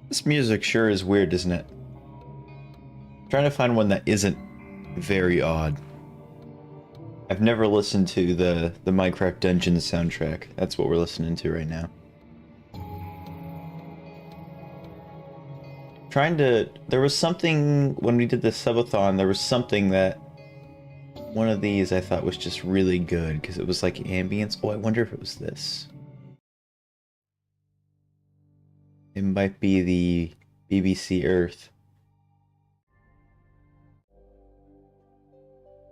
This music sure is weird, isn't it? Trying to find one that isn't very odd. I've never listened to the Minecraft Dungeons soundtrack. That's what we're listening to right now. There was something when we did the subathon, there was something that one of these I thought was just really good because it was like ambience. Oh, I wonder if it was this. It might be the BBC Earth.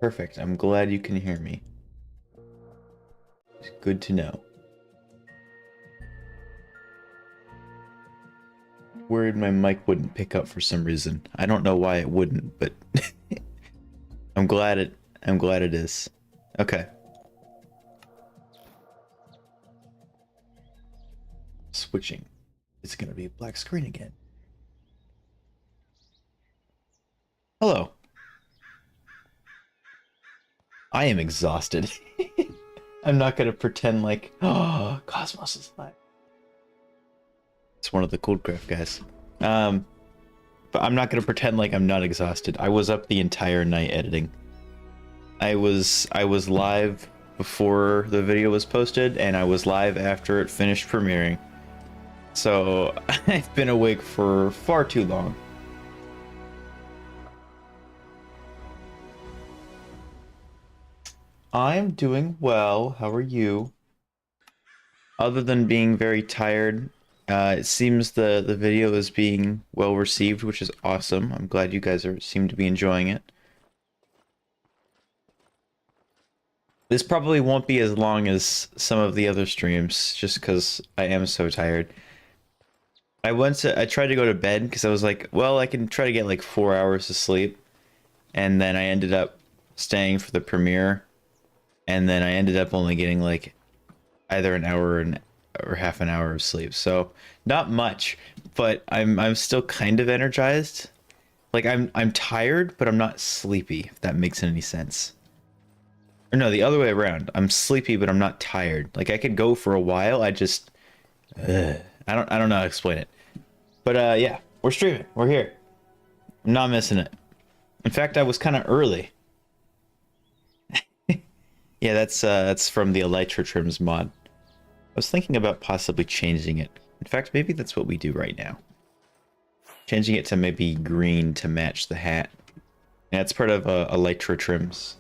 Perfect. I'm glad you can hear me. It's good to know. Worried my mic wouldn't pick up for some reason. I don't know why it wouldn't, but I'm glad it is. Okay. Switching. It's gonna be a black screen again. Hello. I am exhausted. I'm not gonna pretend like, oh, Cosmos is alive. It's one of the Coldcraft guys. But I'm not gonna pretend like I'm not exhausted. I was up the entire night editing. I was live before the video was posted, and I was live after it finished premiering. So I've been awake for far too long. I'm doing well. How are you? Other than being very tired, it seems the video is being well received, which is awesome. I'm glad you guys seem to be enjoying it. This probably won't be as long as some of the other streams, just because I am so tired. I tried to go to bed because I was like, well, I can try to get like 4 hours of sleep, and then I ended up staying for the premiere, and then I ended up only getting like either an hour or half an hour of sleep. So not much, but I'm still kind of energized. Like I'm tired, but I'm not sleepy, if that makes any sense. Or no, the other way around. I'm sleepy, but I'm not tired. Like I could go for a while. I just I don't know how to explain it. But yeah, we're streaming. We're here. I'm not missing it. In fact, I was kind of early. Yeah, that's from the Elytra Trims mod. I was thinking about possibly changing it. In fact, maybe that's what we do right now. Changing it to maybe green to match the hat. Yeah, it's part of Elytra Trims.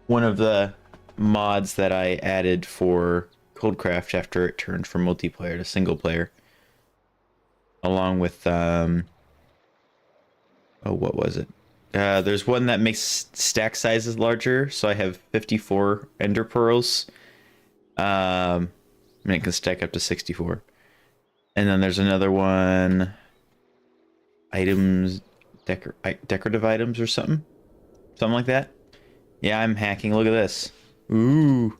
One of the mods that I added for Coldcraft after it turned from multiplayer to single player. Along with, oh, what was it? There's one that makes stack sizes larger, so I have 54 ender pearls. And it can stack up to 64. And then there's another one, items, decorative items or something like that. Yeah, I'm hacking. Look at this. Ooh,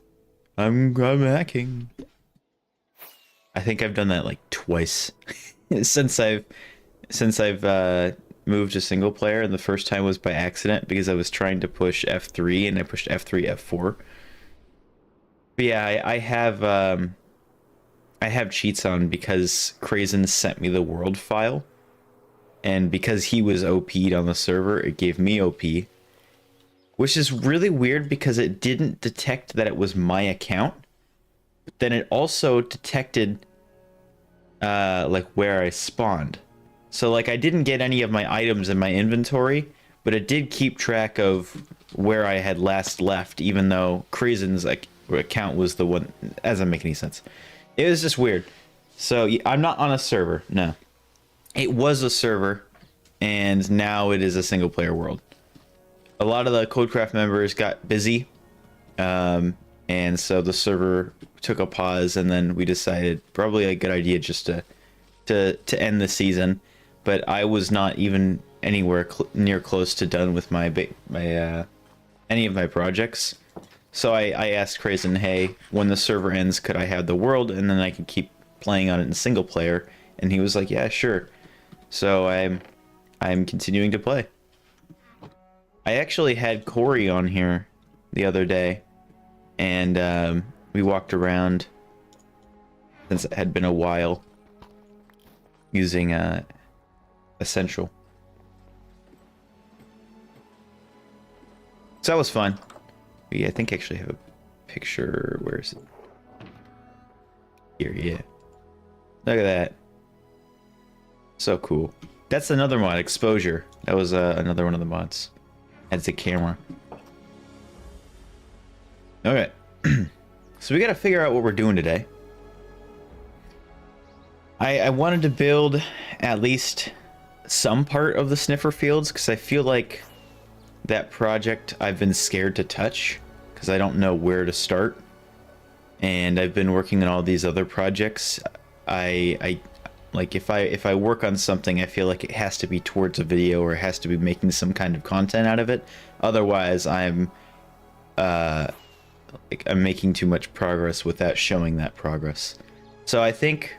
I'm hacking. I think I've done that like twice since I've moved to single player, and the first time was by accident because I was trying to push F3 and I pushed F3 F4. But yeah, I have cheats on because Krazen sent me the world file, and because he was OP'd on the server, it gave me OP, which is really weird because it didn't detect that it was my account, but then it also detected like where I spawned. So like I didn't get any of my items in my inventory, but it did keep track of where I had last left, even though Krazen's like account was the one. That doesn't make any sense. It was just weird. So I'm not on a server. No, it was a server, and now it is a single player world. A lot of the Coldcraft members got busy, and so the server took a pause, and then we decided probably a good idea just to end the season. But I was not even anywhere near close to done with any of my projects. So I asked Krazen, hey, when the server ends, could I have the world, and then I could keep playing on it in single player? And he was like, yeah, sure. So I'm continuing to play. I actually had Corey on here the other day, and we walked around, since it had been a while, using essential. So that was fun. Yeah, I think I actually have a picture. Where is it? Here, yeah. Look at that. So cool. That's another mod, exposure. That was another one of the mods. Adds a camera. Okay. So we gotta figure out what we're doing today. I wanted to build at least some part of the Sniffer fields, because I feel like that project I've been scared to touch, because I don't know where to start. And I've been working on all these other projects. I like if I work on something, I feel like it has to be towards a video, or it has to be making some kind of content out of it. Otherwise, I'm making too much progress without showing that progress. So I think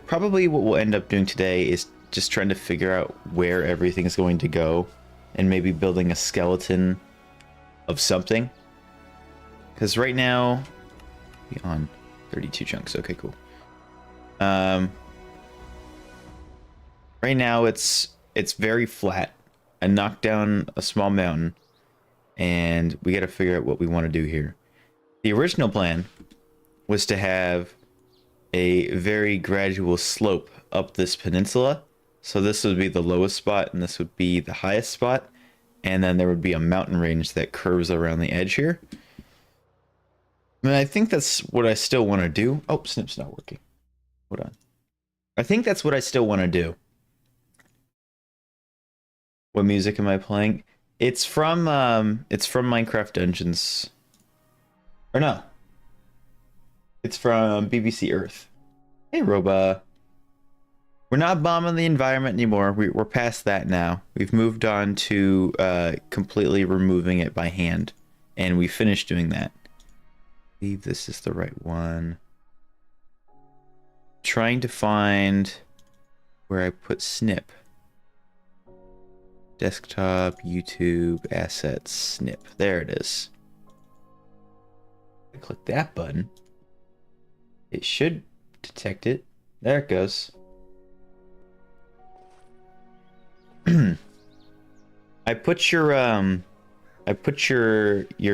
probably what we'll end up doing today is just trying to figure out where everything is going to go, and maybe building a skeleton of something. Because right now, on 32 chunks. Okay, cool. Right now it's very flat. I knocked down a small mountain, and we got to figure out what we want to do here. The original plan was to have a very gradual slope up this peninsula. So this would be the lowest spot, and this would be the highest spot. And then there would be a mountain range that curves around the edge here. And I think that's what I still want to do. Oh, Snip's not working. Hold on. I think that's what I still want to do. What music am I playing? It's from Minecraft Dungeons. Or no. It's from BBC Earth. Hey, Roba. We're not bombing the environment anymore. We're past that now. We've moved on to completely removing it by hand. And we finished doing that. I believe this is the right one. Trying to find where I put Snip. Desktop, YouTube, assets, Snip. There it is. I click that button. It should detect it. There it goes. I put your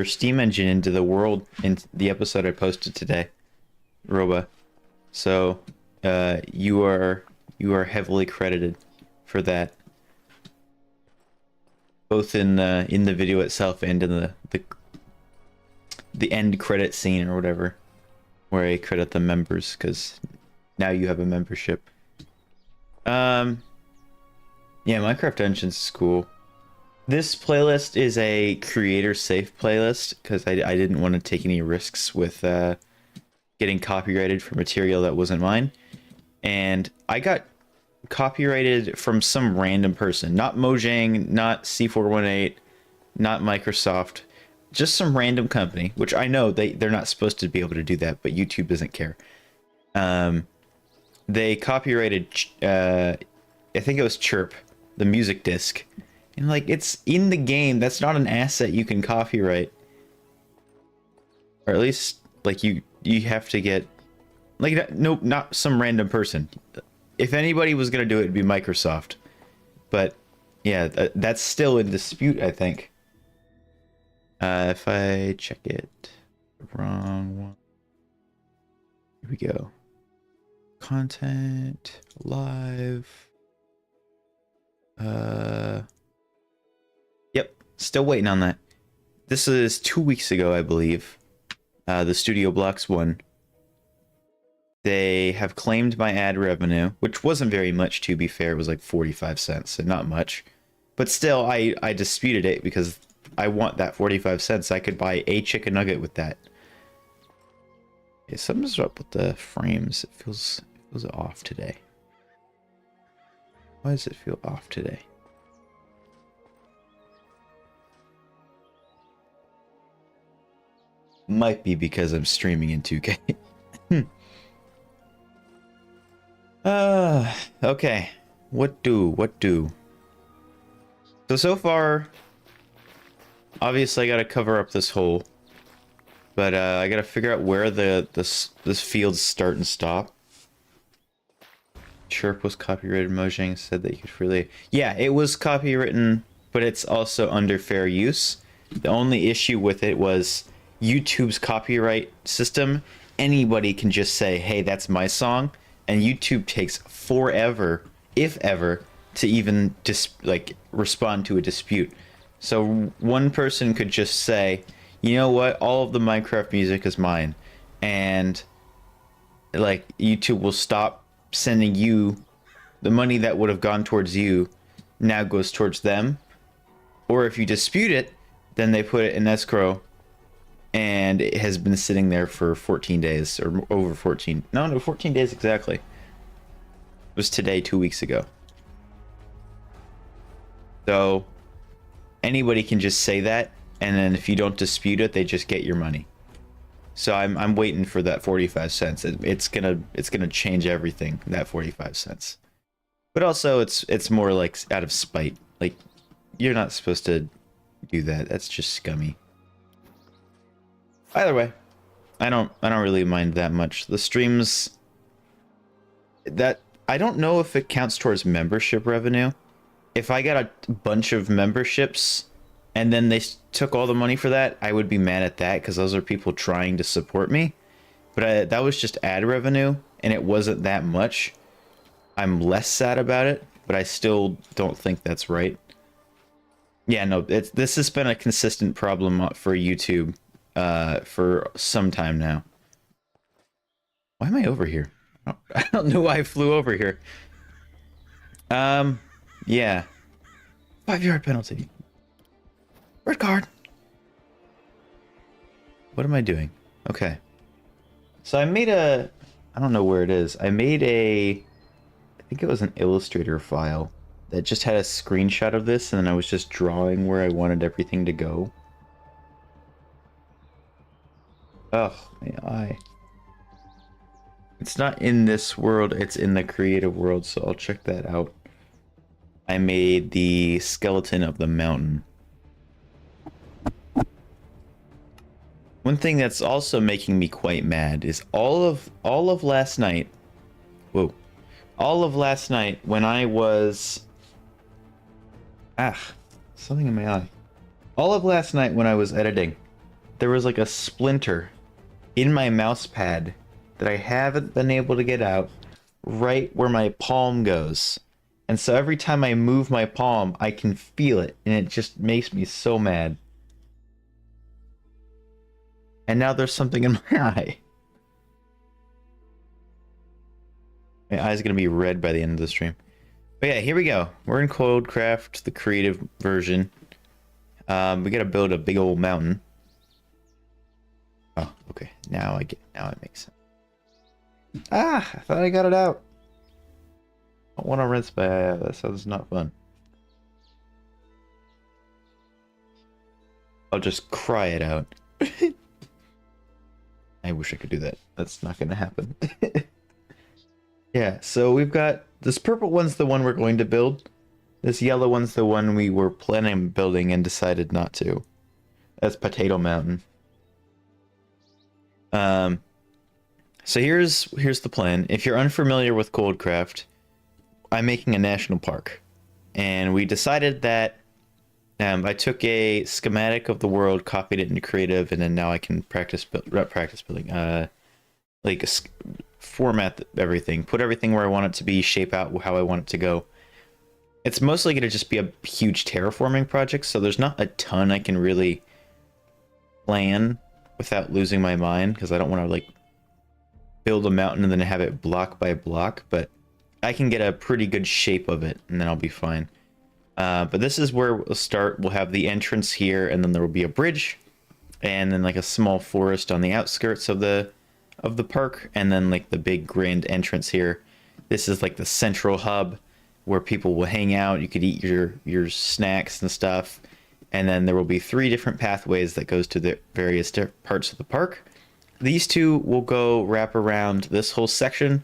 Steam engine into the world in the episode I posted today, Roba. So you are heavily credited for that, both in the video itself and in the end credit scene or whatever, where I credit the members, because now you have a membership. Yeah, Minecraft Dungeons is cool. This playlist is a creator safe playlist, because I didn't want to take any risks with getting copyrighted for material that wasn't mine. And I got copyrighted from some random person. Not Mojang, not C418, not Microsoft. Just some random company, which I know they're not supposed to be able to do that, but YouTube doesn't care. They copyrighted, I think it was Chirp, the music disc. And like, it's in the game. That's not an asset you can copyright. Or at least, like, you have to get, like, nope, not some random person. If anybody was going to do it, it'd be Microsoft. But yeah, that's still in dispute, I think. If I check it, wrong one. Here we go. Content, live. Yep, still waiting on that. This is 2 weeks ago, I believe. The Studio Blocks one. They have claimed my ad revenue, which wasn't very much, to be fair. It was like 45 cents, and not much. But still, I disputed it because I want that 45 cents. I could buy a chicken nugget with that. Okay, something's up with the frames. It feels off today. Why does it feel off today? Might be because I'm streaming in 2K. Okay. What do? So far, obviously I gotta cover up this hole. But I gotta figure out where this fields start and stop. Chirp was copyrighted. Mojang said that you could freely. Yeah, it was copywritten, but it's also under fair use. The only issue with it was YouTube's copyright system. Anybody can just say, "Hey, that's my song," and YouTube takes forever, if ever, to even respond to a dispute. So one person could just say, "You know what? All of the Minecraft music is mine," and like YouTube will stop sending you the money that would have gone towards you now goes towards them. Or if you dispute it, then they put it in escrow and it has been sitting there for 14 days or over 14. No, 14 days exactly. It was today, 2 weeks ago. So anybody can just say that, and then if you don't dispute it, they just get your money. So I'm waiting for that 45 cents. It's gonna change everything, that 45 cents. But also it's more like out of spite. Like, you're not supposed to do that. That's just scummy. Either way, I don't really mind that much. The streams that I don't know if it counts towards membership revenue. If I got a bunch of memberships and then they took all the money for that, I would be mad at that because those are people trying to support me. But that was just ad revenue, and it wasn't that much. I'm less sad about it, but I still don't think that's right. Yeah, no, this has been a consistent problem for YouTube for some time now. Why am I over here? I don't know why I flew over here. Yeah. 5-yard penalty. Red card. What am I doing? Okay. So I made I don't know where it is. I made I think it was an Illustrator file that just had a screenshot of this, and then I was just drawing where I wanted everything to go. Oh, my eye. It's not in this world, it's in the creative world, so I'll check that out. I made the skeleton of the mountain. One thing that's also making me quite mad is all of last night. Whoa. All of last night when I was something in my eye. All of last night when I was editing, there was like a splinter in my mouse pad that I haven't been able to get out right where my palm goes. And so every time I move my palm, I can feel it, and it just makes me so mad. And now there's something in my eye. My eye's gonna be red by the end of the stream. But yeah, here we go. We're in Coldcraft, the creative version. We gotta build a big old mountain. Oh, okay. Now it makes sense. I thought I got it out. I don't want to rinse my eye out. That sounds not fun. I'll just cry it out. I wish I could do that. That's not gonna happen. Yeah, so we've got this purple one's the one we're going to build. This yellow one's the one we were planning on building and decided not to. That's Potato Mountain. So here's the plan. If you're unfamiliar with Coldcraft, I'm making a national park. And we decided that I took a schematic of the world, copied it into creative, and then now I can practice building. Format everything, put everything where I want it to be, shape out how I want it to go. It's mostly going to just be a huge terraforming project, so there's not a ton I can really plan without losing my mind, because I don't want to like build a mountain and then have it block by block, but I can get a pretty good shape of it and then I'll be fine. But this is where we'll start. We'll have the entrance here, and then there will be a bridge, and then like a small forest on the outskirts of the park, and then like the big grand entrance here. This is like the central hub where people will hang out. You could eat your snacks and stuff, and then there will be 3 different pathways that goes to the various parts of the park. These 2 will go wrap around this whole section,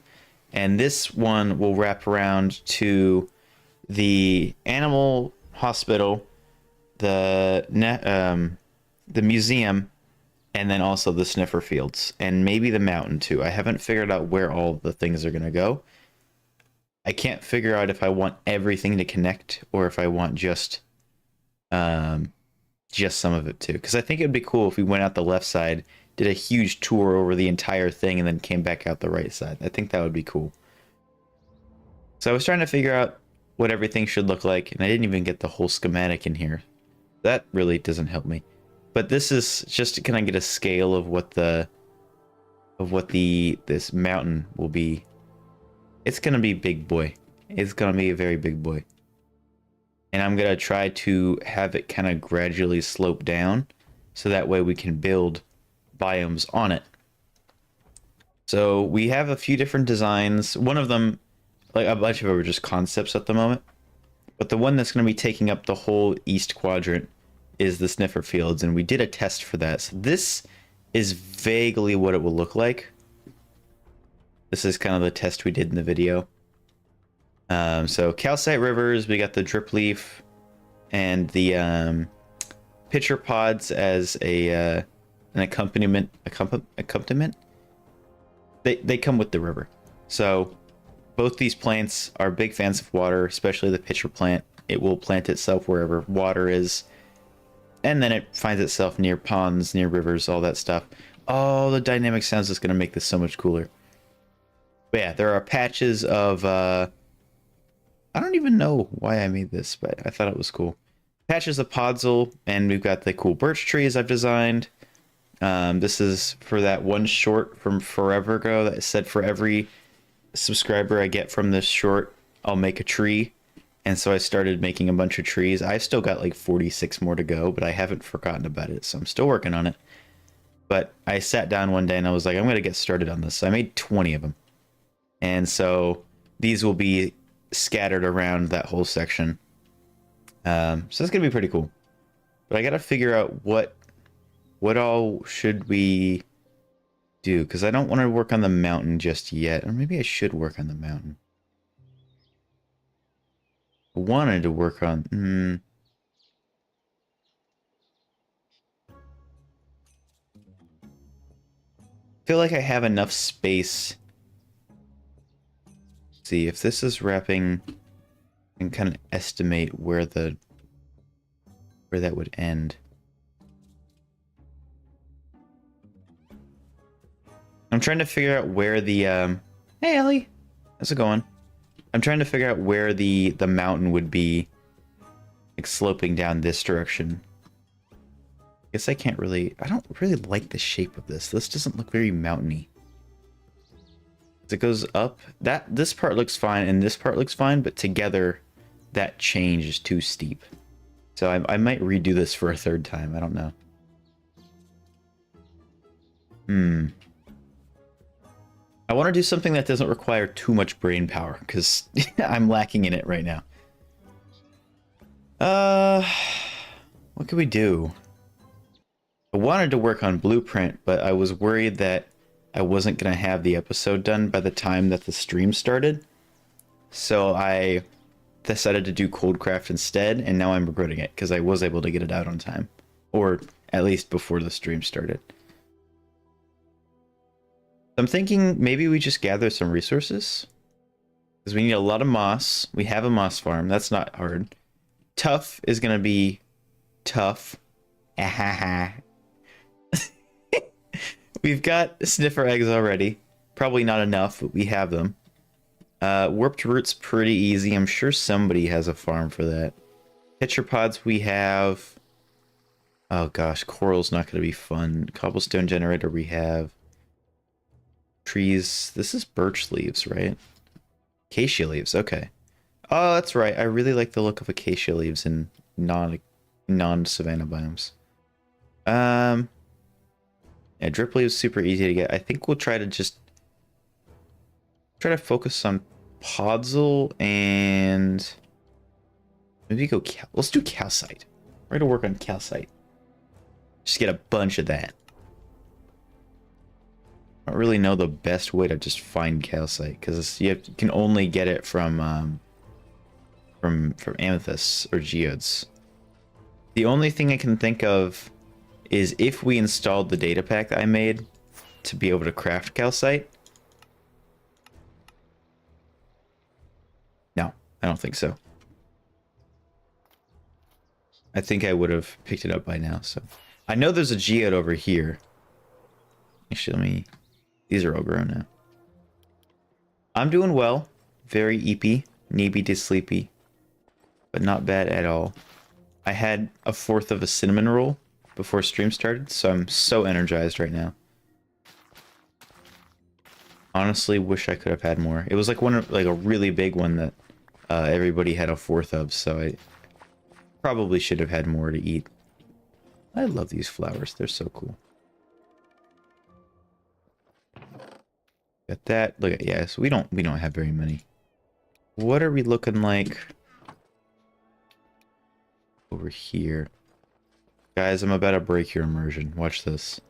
and this one will wrap around to the animal hospital, the museum, and then also the Sniffer fields, and maybe the mountain too. I haven't figured out where all the things are going to go. I can't figure out if I want everything to connect or if I want just some of it too. Because I think it'd be cool if we went out the left side, did a huge tour over the entire thing, and then came back out the right side. I think that would be cool. So I was trying to figure out what everything should look like, and I didn't even get the whole schematic in here. That really doesn't help me. But this is just to kind of get a scale of what this mountain will be. It's gonna be big boy. It's gonna be a very big boy. And I'm gonna try to have it kind of gradually slope down, so that way we can build biomes on it. So we have a few different designs. One of them, like a bunch of them, are just concepts at the moment. But the one that's going to be taking up the whole east quadrant is the Sniffer fields, and we did a test for that. So this is vaguely what it will look like. This is kind of the test we did in the video. So calcite rivers, we got the drip leaf and the pitcher pods as an accompaniment. They come with the river. So both these plants are big fans of water, especially the pitcher plant. It will plant itself wherever water is, and then it finds itself near ponds, near rivers, all that stuff. Oh, the dynamic sounds is going to make this so much cooler. But yeah, there are patches of I don't even know why I made this, but I thought it was cool. Patches of podzol, and we've got the cool birch trees I've designed. This is for that one short from forever ago that said for every subscriber I get from this short, I'll make a tree. And so I started making a bunch of trees. I've still got like 46 more to go, but I haven't forgotten about it, so I'm still working on it. But I sat down one day and I was like, I'm going to get started on this. So I made 20 of them. And so these will be scattered around that whole section. So it's going to be pretty cool. But I got to figure out what all should we do, because I don't want to work on the mountain just yet. Or maybe I should work on the mountain. I wanted to work on... I feel like I have enough space. Let's see if this is wrapping, and kind of estimate where that would end. I'm trying to figure out where the hey Ellie, how's it going? I'm trying to figure out where the mountain would be, like sloping down this direction. I guess I don't really like the shape of this. This doesn't look very mountainy. As it goes up, this part looks fine and this part looks fine, but together that change is too steep. So I might redo this for a third time. I don't know. I want to do something that doesn't require too much brain power, because I'm lacking in it right now. What could we do? I wanted to work on Blueprint, but I was worried that I wasn't going to have the episode done by the time that the stream started. So I decided to do Coldcraft instead, and now I'm regretting it, because I was able to get it out on time. Or at least before the stream started. I'm thinking maybe we just gather some resources. Because we need a lot of moss. We have a moss farm. That's not hard. Tough is going to be tough. Ahaha. We've got sniffer eggs already. Probably not enough, but we have them. Warped root's pretty easy. I'm sure somebody has a farm for that. Pitcher pods we have. Oh gosh, coral's not going to be fun. Cobblestone generator we have. Trees. This is birch leaves, right? Acacia leaves, okay. Oh, that's right. I really like the look of acacia leaves in non-savanna biomes. Yeah, drip leaves super easy to get. I think we'll try to focus on podzol and maybe let's do calcite. We're gonna work on calcite. Just get a bunch of that. I don't really know the best way to just find calcite, because you can only get it from amethysts or geodes. The only thing I can think of is if we installed the data pack that I made to be able to craft calcite. I don't think so. I think I would have picked it up by now, so. I know there's a geode over here. Actually, let me... These are all grown now. I'm doing well. Very eepy, neeby to sleepy. But not bad at all. I had a fourth of a cinnamon roll before stream started, so I'm so energized right now. Honestly, wish I could have had more. It was like a really big one that everybody had a fourth of, so I probably should have had more to eat. I love these flowers. They're so cool. Got that. Look at, yeah, so we don't have very many. What are we looking like over here? Guys, I'm about to break your immersion. Watch this.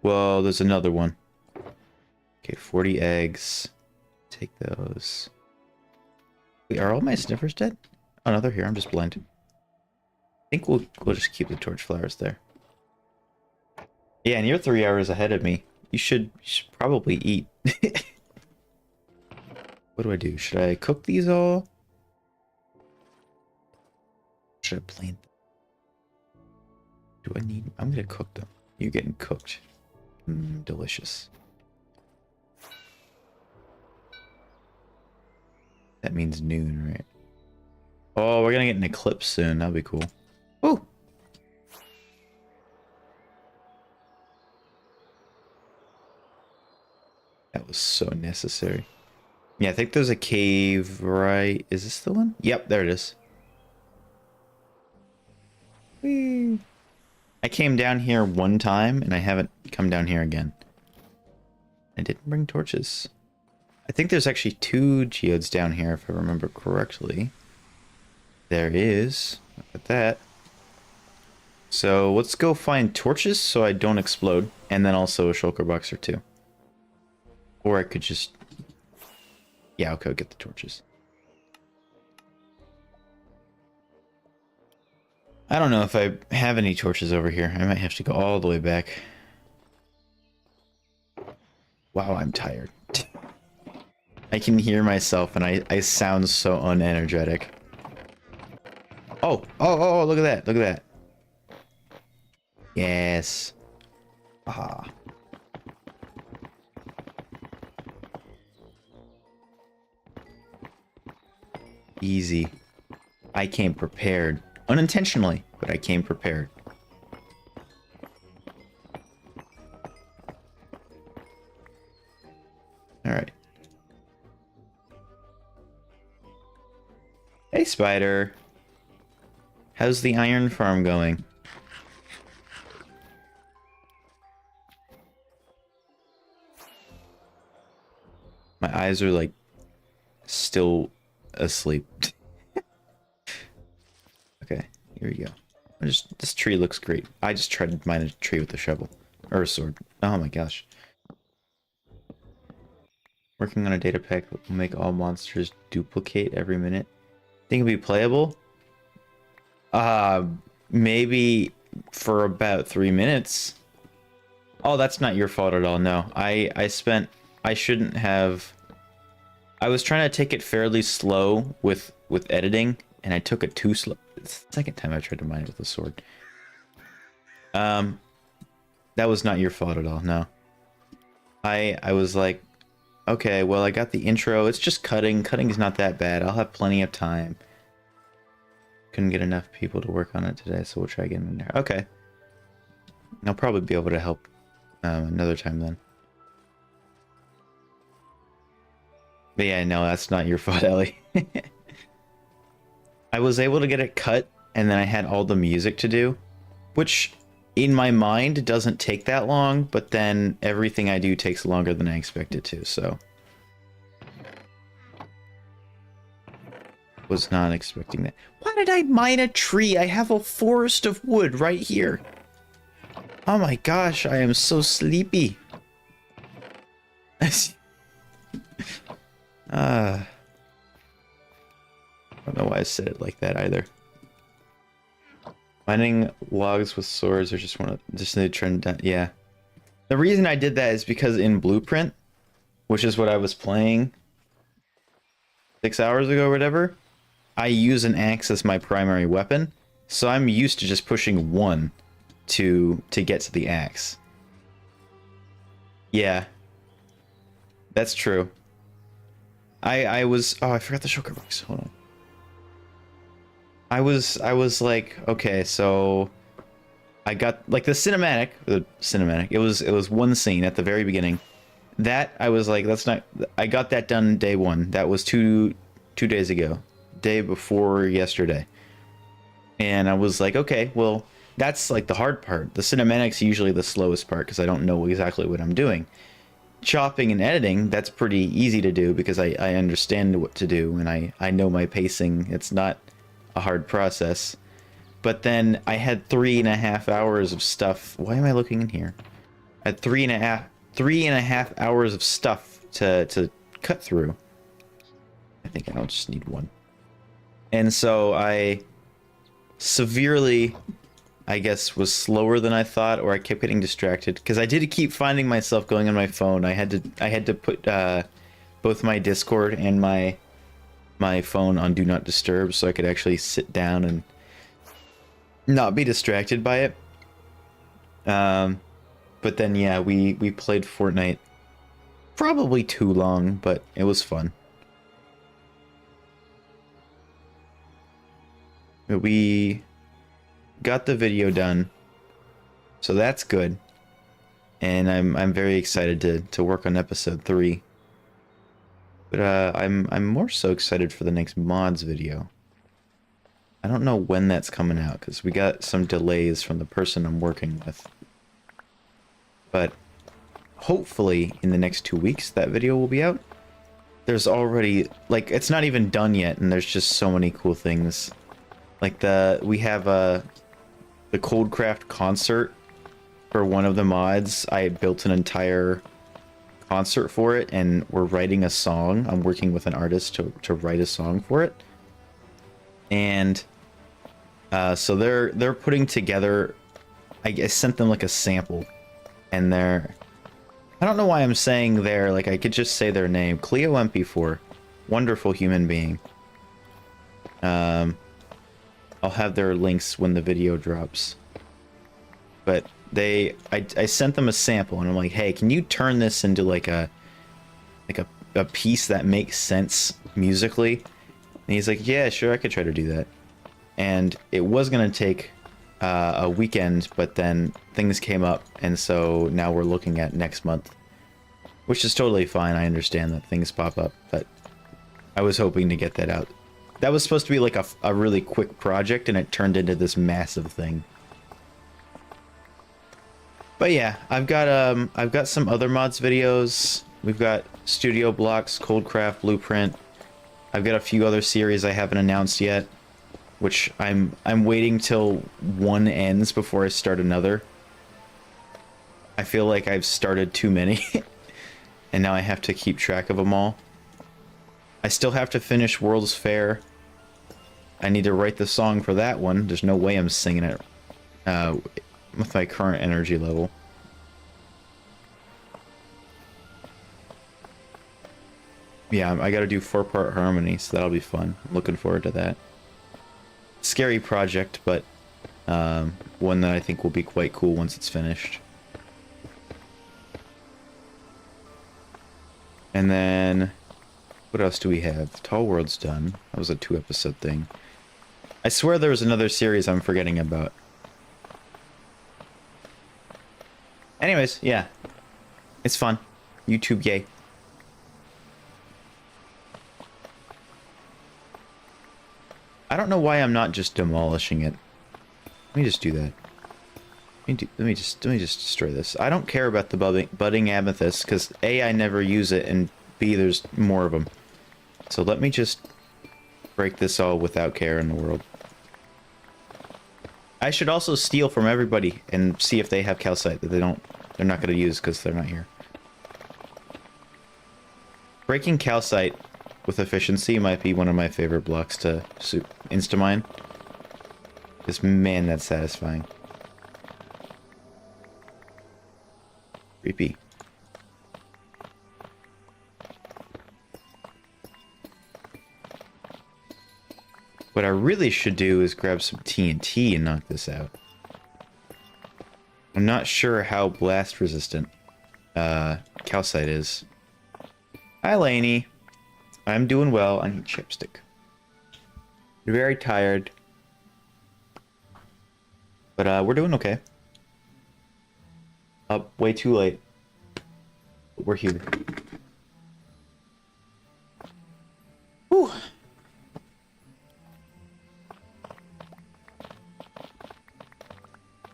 Whoa, there's another one. Okay, 40 eggs. Take those. Wait, are all my sniffers dead? Oh no, they're here. I'm just blind. I think we'll just keep the torch flowers there. Yeah, and you're 3 hours ahead of me. You should probably eat. What do I do? Should I cook these all? Should I plant them? Do I need... I'm gonna cook them. You're getting cooked. Delicious. That means noon, right? Oh, we're gonna get an eclipse soon. That'll be cool. Oh! That was so necessary. Yeah, I think there's a cave, right? Is this the one? Yep, there it is. Whee! I came down here one time, and I haven't come down here again. I didn't bring torches. I think there's actually 2 geodes down here, if I remember correctly. There is. Look at that. So, let's go find torches so I don't explode, and then also a shulker box or 2. Or I could just... Yeah, okay, I'll get the torches. I don't know if I have any torches over here. I might have to go all the way back. Wow, I'm tired. I can hear myself and I sound so unenergetic. Oh, look at that. Look at that. Yes. Ah. Easy. I came prepared. Unintentionally, but I came prepared. Alright. Hey, Spider. How's the iron farm going? My eyes are, like, still asleep. Okay, here we go. This tree looks great. I just tried to mine a tree with a shovel. Or a sword. Oh my gosh. Working on a data pack that will make all monsters duplicate every minute. Think it'll be playable? Maybe for about 3 minutes. Oh, that's not your fault at all. No, I shouldn't have. I was trying to take it fairly slow with editing, and I took it too slow. It's the second time I tried to mine it with a sword. That was not your fault at all. No. I was like, okay, well, I got the intro. It's just cutting. Cutting is not that bad. I'll have plenty of time. Couldn't get enough people to work on it today, so we'll try getting in there. Okay. I'll probably be able to help another time then. But yeah, no, that's not your fault, Ellie. I was able to get it cut, and then I had all the music to do, which in my mind doesn't take that long, but then everything I do takes longer than I expect it to, so. Was not expecting that. Why did I mine a tree? I have a forest of wood right here. Oh my gosh, I am so sleepy. I don't know why I said it like that either. Mining logs with swords or just need to trend down. Yeah. The reason I did that is because in Blueprint, which is what I was playing, 6 hours ago or whatever, I use an axe as my primary weapon, so I'm used to just pushing 1 to get to the axe. Yeah. That's true. I was, oh, I forgot the shulker box. Hold on. I was like, okay, so I got like the cinematic. It was one scene at the very beginning. That I was like, that's not. I got that done day 1. That was two days ago, day before yesterday. And I was like, okay, well, that's like the hard part. The cinematic's usually the slowest part because I don't know exactly what I'm doing. Chopping and editing, that's pretty easy to do because I understand what to do and I know my pacing. It's not a hard process. But then I had 3.5 hours of stuff. Why am I looking in here? I had 3.5 hours of stuff to cut through. I think I don't just need 1. And so I severely, I guess, was slower than I thought, or I kept getting distracted because I did keep finding myself going on my phone. I had to put both my Discord and my phone on Do Not Disturb so I could actually sit down and not be distracted by it. But then yeah, we played Fortnite probably too long, but it was fun. We got the video done, so that's good, and I'm very excited to work on episode 3. But I'm more so excited for the next mods video. I don't know when that's coming out because we got some delays from the person I'm working with. But hopefully in the next 2 weeks that video will be out. There's already, like, it's not even done yet, and there's just so many cool things. Like we have the Coldcraft concert for one of the mods. I built an entire concert for it, and we're writing a song. I'm working with an artist to write a song for it. And so they're putting together, I sent them like a sample, and I don't know why I'm saying like I could just say their name. Cleo MP4, wonderful human being. I'll have their links when the video drops. But I sent them a sample, and I'm like, hey, can you turn this into like a piece that makes sense musically? And he's like, yeah, sure, I could try to do that. And it was gonna take a weekend, but then things came up, and so now we're looking at next month, which is totally fine. I understand that things pop up, but I was hoping to get that out. That was supposed to be like a really quick project, and it turned into this massive thing. But yeah, I've got some other mods videos. We've got Studio Blocks, Coldcraft, Blueprint. I've got a few other series I haven't announced yet, which I'm waiting till one ends before I start another. I feel like I've started too many, and now I have to keep track of them all. I still have to finish World's Fair. I need to write the song for that one. There's no way I'm singing it with my current energy level. Yeah, I gotta do 4-part harmony, so that'll be fun. Looking forward to that. Scary project, but one that I think will be quite cool once it's finished. And then, what else do we have? Tall World's done. That was a 2-episode thing. I swear there was another series I'm forgetting about. Anyways, yeah. It's fun. YouTube, yay. I don't know why I'm not just demolishing it. Let me just do that. Let me just destroy this. I don't care about the budding amethyst because A, I never use it, and B, there's more of them. So let me just break this all without care in the world. I should also steal from everybody and see if they have calcite that they're not going to use because they're not here. Breaking calcite with efficiency might be one of my favorite blocks to insta-mine. Because, man, that's satisfying. Creepy. What I really should do is grab some TNT and knock this out. I'm not sure how blast resistant calcite is. Hi, Lainey. I'm doing well. I need chipstick. You're very tired. But we're doing okay. Up way too late. But we're here. Whew.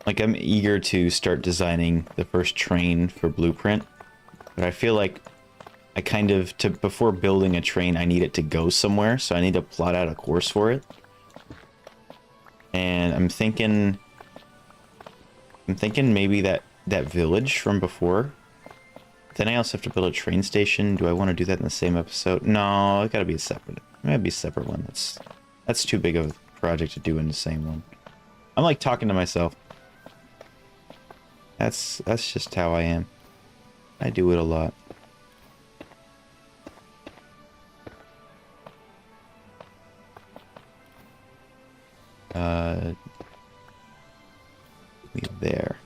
Like, I'm eager to start designing the first train for Blueprint, but I feel like I kind of, before building a train, I need it to go somewhere, so I need to plot out a course for it. And I'm thinking maybe that village from before. Then I also have to build a train station. Do I want to do that in the same episode? No, it gotta be a separate. It might be a separate one. That's too big of a project to do in the same one. I'm like talking to myself. That's just how I am. I do it a lot. There.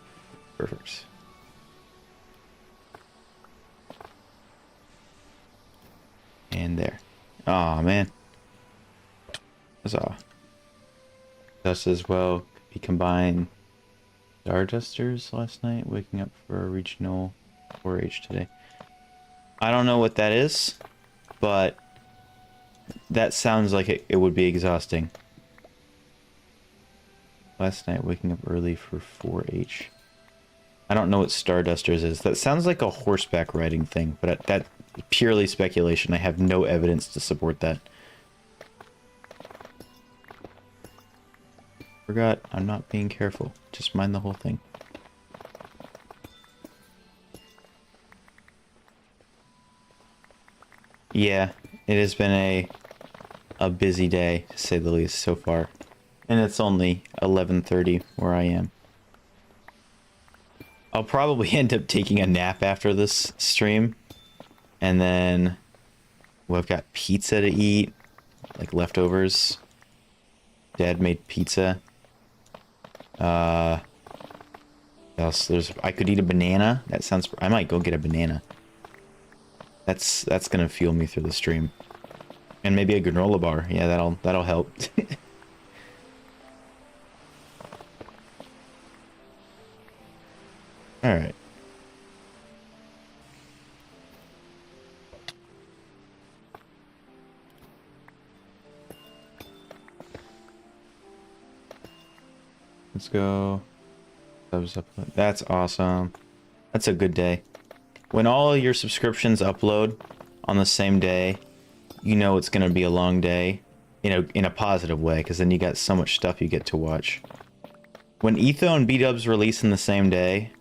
Perfect. And there. Aw, man. Huzzah. Just as well be combined. Stardusters last night, waking up for a regional 4-H today. I don't know what that is, but that sounds like it would be exhausting. Last night, waking up early for 4-H. I don't know what Stardusters is. That sounds like a horseback riding thing, but that's purely speculation. I have no evidence to support that. Forgot, I'm not being careful. Just mind the whole thing. Yeah, it has been a busy day, to say the least, so far. And it's only 11:30 where I am. I'll probably end up taking a nap after this stream. And then, well, I've got pizza to eat, like leftovers. Dad made pizza. Else I could eat a banana. That sounds. I might go get a banana. That's gonna fuel me through the stream. And maybe a granola bar. Yeah, that'll help. All right. Let's go. Subs up. That's awesome. That's a good day. When all your subscriptions upload on the same day, you know it's gonna be a long day, in a positive way, because then you got so much stuff you get to watch. When Etho and B-Dubs release in the same day,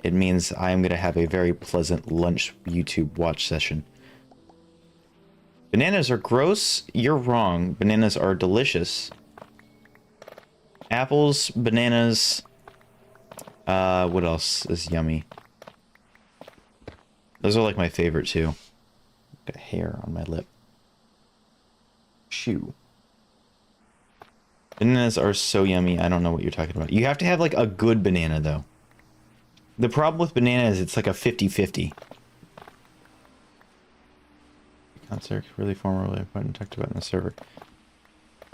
it means I am gonna have a very pleasant lunch YouTube watch session. Bananas are gross? You're wrong. Bananas are delicious. Apples, bananas, what else is yummy? Those are like my favorite too. Got hair on my lip. Shoo. Bananas are so yummy, I don't know what you're talking about. You have to have like a good banana though. The problem with banana is it's like a 50-50. Concert really formerly talked about in the server.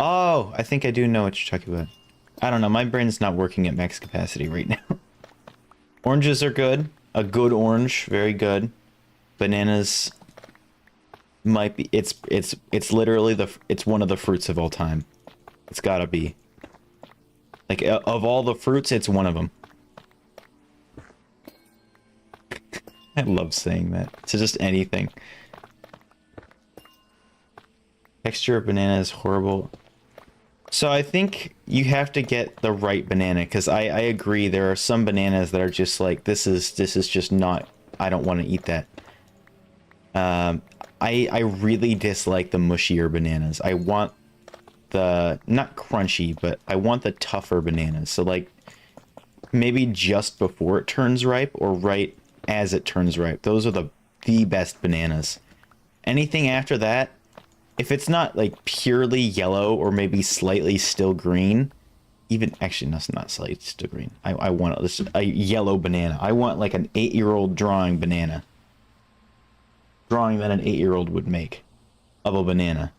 Oh, I think I do know what you're talking about. I don't know, my brain's not working at max capacity right now. Oranges are good. A good orange, very good. Bananas might be, it's literally it's one of the fruits of all time. It's gotta be. Like, of all the fruits, it's one of them. I love saying that. To just anything. Texture of banana is horrible. So I think you have to get the right banana, because I agree there are some bananas that are just like, this is just not, I don't want to eat that. I really dislike the mushier bananas. I want the, not crunchy, but I want the tougher bananas. So like, maybe just before it turns ripe, or right as it turns ripe. Those are the best bananas. Anything after that, if it's not like purely yellow or maybe slightly still green, even actually that's not slightly still green. I want a yellow banana. I want like an 8-year-old drawing banana. Drawing that an 8-year-old would make of a banana.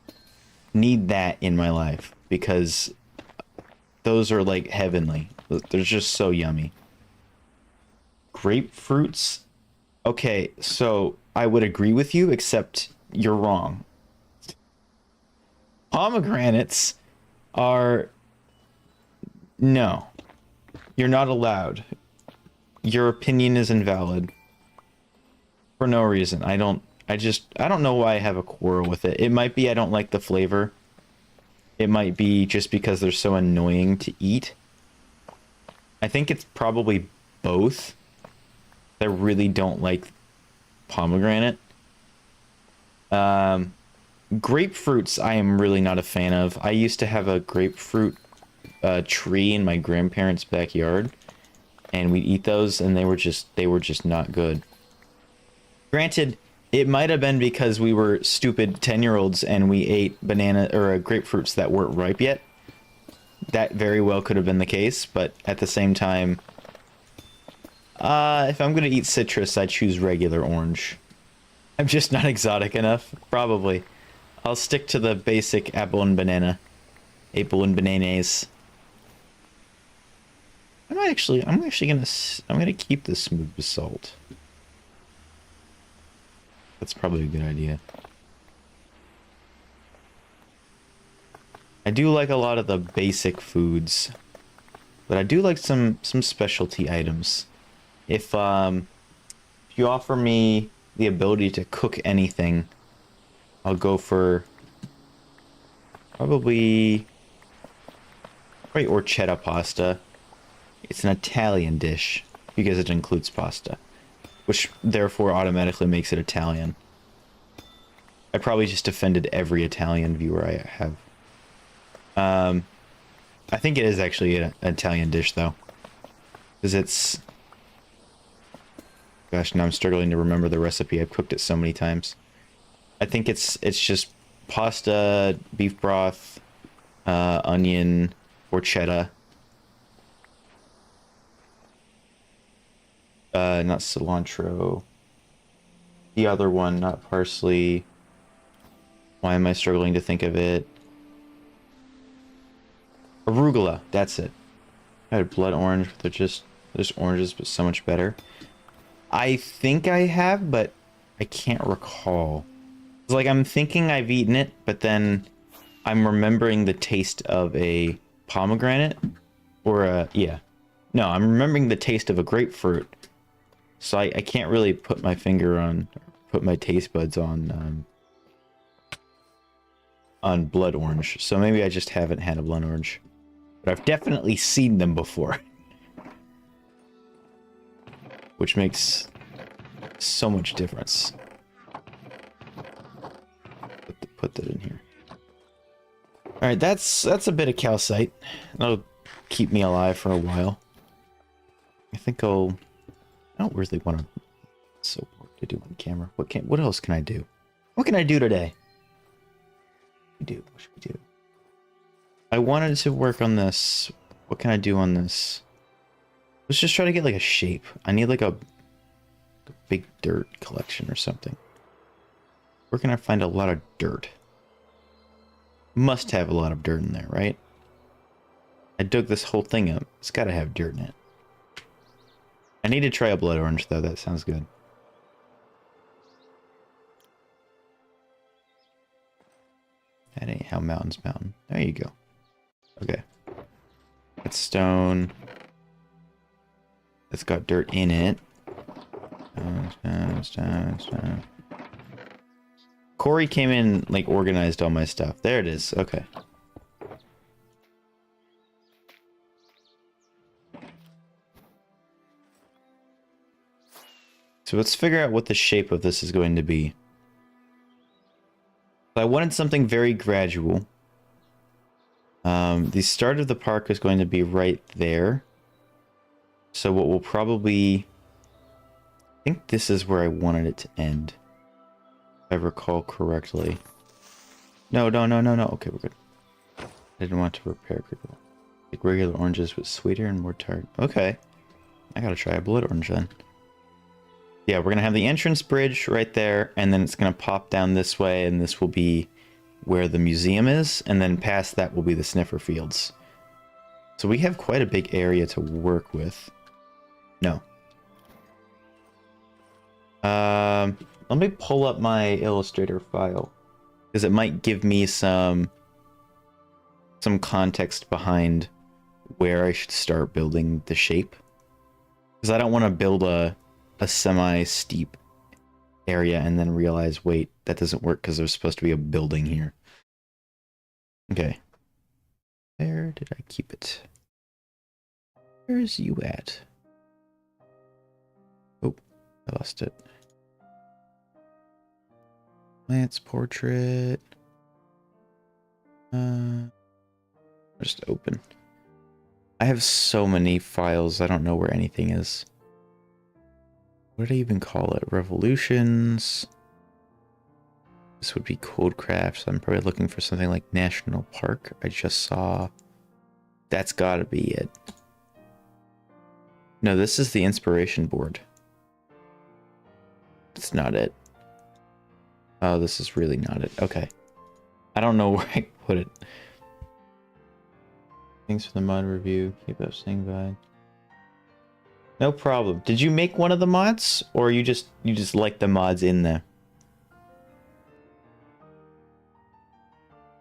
Need that in my life because those are like heavenly. They're just so yummy. Grapefruits. Okay, so I would agree with you, except you're wrong. Pomegranates are... No. You're not allowed. Your opinion is invalid. For no reason. I don't know why I have a quarrel with it. It might be I don't like the flavor. It might be just because they're so annoying to eat. I think it's probably both. I really don't like pomegranate. Grapefruits I am really not a fan of. I used to have a grapefruit tree in my grandparents' backyard, and we'd eat those, and they were just not good. Granted, it might have been because we were stupid 10-year-olds and we ate banana or grapefruits that weren't ripe yet. That very well could have been the case, but at the same time, if I'm gonna eat citrus, I choose regular orange. I'm just not exotic enough, probably. I'll stick to the basic apple and banana. Apple and bananas. I'm gonna keep this smooth basalt. That's probably a good idea. I do like a lot of the basic foods, but I do like some specialty items. If you offer me the ability to cook anything, I'll go for probably orchetta pasta. It's an Italian dish because it includes pasta, which therefore automatically makes it Italian. I probably just offended every Italian viewer I have. I think it is actually an Italian dish though, because it's... Gosh, now I'm struggling to remember the recipe. I've cooked it so many times. I think it's just pasta, beef broth, onion, orchetta. Not cilantro. The other one, not parsley. Why am I struggling to think of it? Arugula, that's it. I had blood orange, but they're just oranges, but so much better. I think I have, but I can't recall. It's like I'm thinking I've eaten it, but then I'm remembering the taste of a pomegranate or a, yeah. No, I'm remembering the taste of a grapefruit. So I can't really put my finger on, put my taste buds on blood orange. So maybe I just haven't had a blood orange. But I've definitely seen them before. Which makes so much difference. Put that in here. Alright, that's a bit of calcite. That'll keep me alive for a while. I think I don't really want to... So bored to do on camera. What else can I do? What can I do today? What should we do? I wanted to work on this. What can I do on this? Let's just try to get like a shape. I need like a big dirt collection or something. Where can I find a lot of dirt? Must have a lot of dirt in there, right? I dug this whole thing up. It's got to have dirt in it. I need to try a blood orange though. That sounds good. That ain't how mountains mountain. There you go. Okay. That's stone. It's got dirt in it. Stone. Corey came in, like, organized all my stuff. There it is. Okay. So let's figure out what the shape of this is going to be. I wanted something very gradual. The start of the park is going to be right there. So what will probably... I think this is where I wanted it to end. If I recall correctly. No, no, no, no, no. Okay, we're good. I didn't want to repair critical. Like regular oranges, but sweeter and more tart. Okay. I gotta try a blood orange then. Yeah, we're gonna have the entrance bridge right there, and then it's gonna pop down this way, and this will be where the museum is, and then past that will be the Sniffer fields. So we have quite a big area to work with. No. Let me pull up my Illustrator file, because it might give me some context behind where I should start building the shape. Because I don't want to build a semi-steep area and then realize, wait, that doesn't work because there's supposed to be a building here. Okay. Where did I keep it? Where's you at? Oh, I lost it. Laynce portrait. Just open. I have so many files, I don't know where anything is. What did I even call it? Revolutions. This would be Coldcraft, so I'm probably looking for something like National Park. I just saw. That's gotta be it. No, this is the inspiration board. It's not it. Oh, this is really not it. Okay. I don't know where I put it. Thanks for the mod review. Keep up saying bye. No problem. Did you make one of the mods, or you just like the mods in there?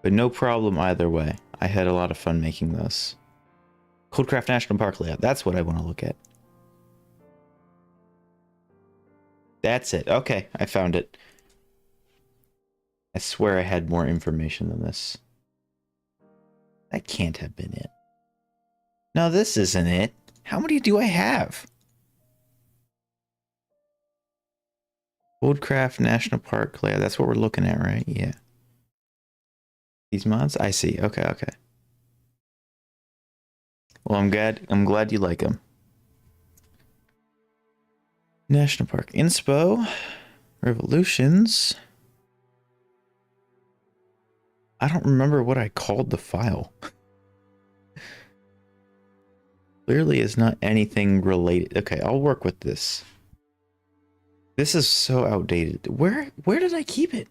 But no problem either way. I had a lot of fun making this. Coldcraft National Park layout. That's what I want to look at. That's it. Okay, I found it. I swear I had more information than this. That can't have been it. No, this isn't it. How many do I have? Coldcraft National Park layout. That's what we're looking at, right? Yeah. These mods? I see. Okay, okay. Well, I'm glad you like them. National Park Inspo. Revolutions. I don't remember what I called the file. Clearly is not anything related. Okay, I'll work with this. This is so outdated. Where did I keep it?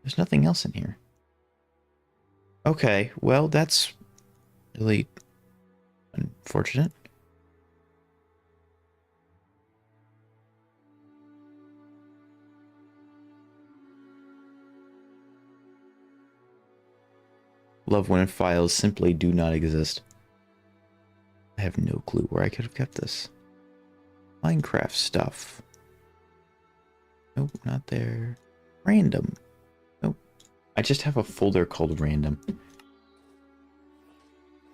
There's nothing else in here. Okay, well, that's really unfortunate. Love when files simply do not exist. I have no clue where I could have kept this. Minecraft stuff. Nope, not there. Random. Nope. I just have a folder called random.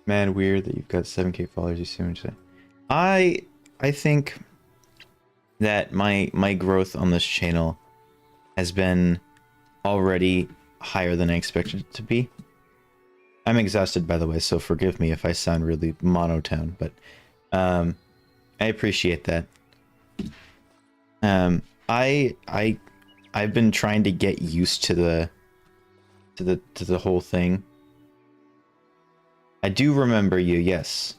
Man, weird that you've got 7K followers, you see what I'm saying? I think that my growth on this channel has been already higher than I expected it to be. I'm exhausted, by the way, so forgive me if I sound really monotone, but I appreciate that. I've been trying to get used to the whole thing. I do remember you, yes.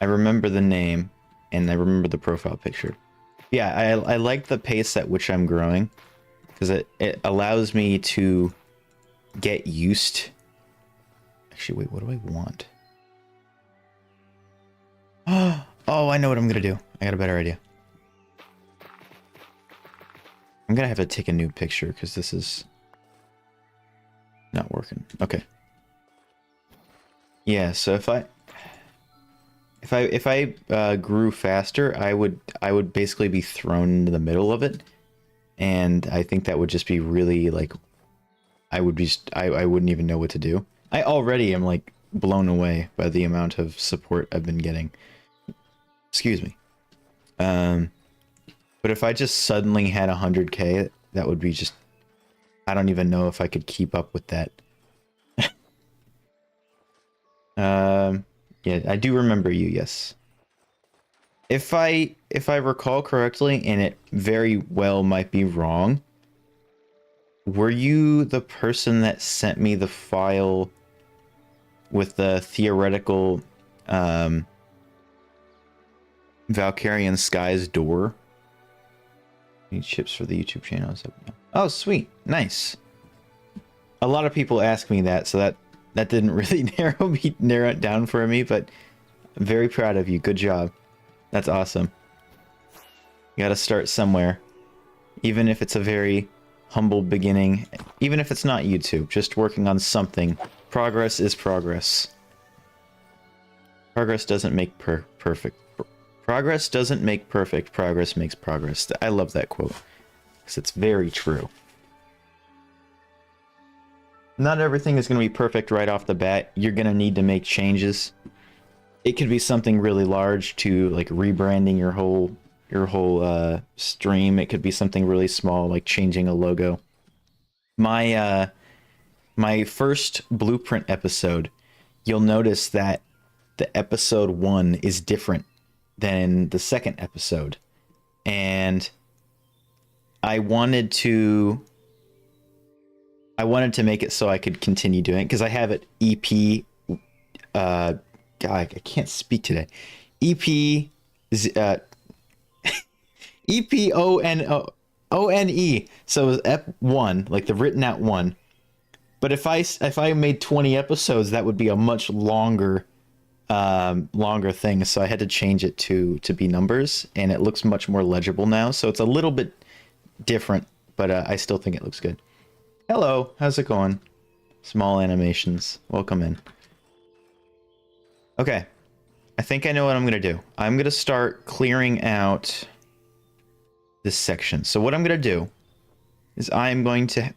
I remember the name, and I remember the profile picture. Yeah, I like the pace at which I'm growing, because it allows me to get used. Actually, wait, what do I want? Oh, I know what I'm gonna do. I got a better idea. I'm gonna have to take a new picture because this is not working. Okay. Yeah, so if I grew faster, I would basically be thrown into the middle of it, and I think that would just be really like I wouldn't even know what to do. I already am like blown away by the amount of support I've been getting. Excuse me. But if I just suddenly had 100K, that would be just, I don't even know if I could keep up with that. Yeah, I do remember you, yes. If I recall correctly, and it very well might be wrong, were you the person that sent me the file with the theoretical Valkyrian Skies door? Need chips for the YouTube channel. Oh, sweet. Nice. A lot of people ask me that, so that didn't really narrow it down for me, but I'm very proud of you. Good job. That's awesome. You gotta start somewhere. Even if it's a very humble beginning, even if it's not YouTube, just working on something. Progress is progress. Progress doesn't make perfect. Progress doesn't make perfect. Progress makes progress. I love that quote, because it's very true. Not everything is going to be perfect right off the bat. You're going to need to make changes. It could be something really large, to like rebranding your whole stream. It could be something really small, like changing a logo. My first blueprint episode, you'll notice that the episode 1 is different than the second episode, and I wanted to make it so I could continue doing it, because I have it EP God, I can't speak today. EP EPONE. So it was F1, like the written out one. But if I made 20 episodes, that would be a much longer thing. So I had to change it to be numbers, and it looks much more legible now. So it's a little bit different, but I still think it looks good. Hello, how's it going? Small animations, welcome in. Okay, I think I know what I'm gonna do. I'm gonna start clearing out this section. So what I'm gonna do is I'm going to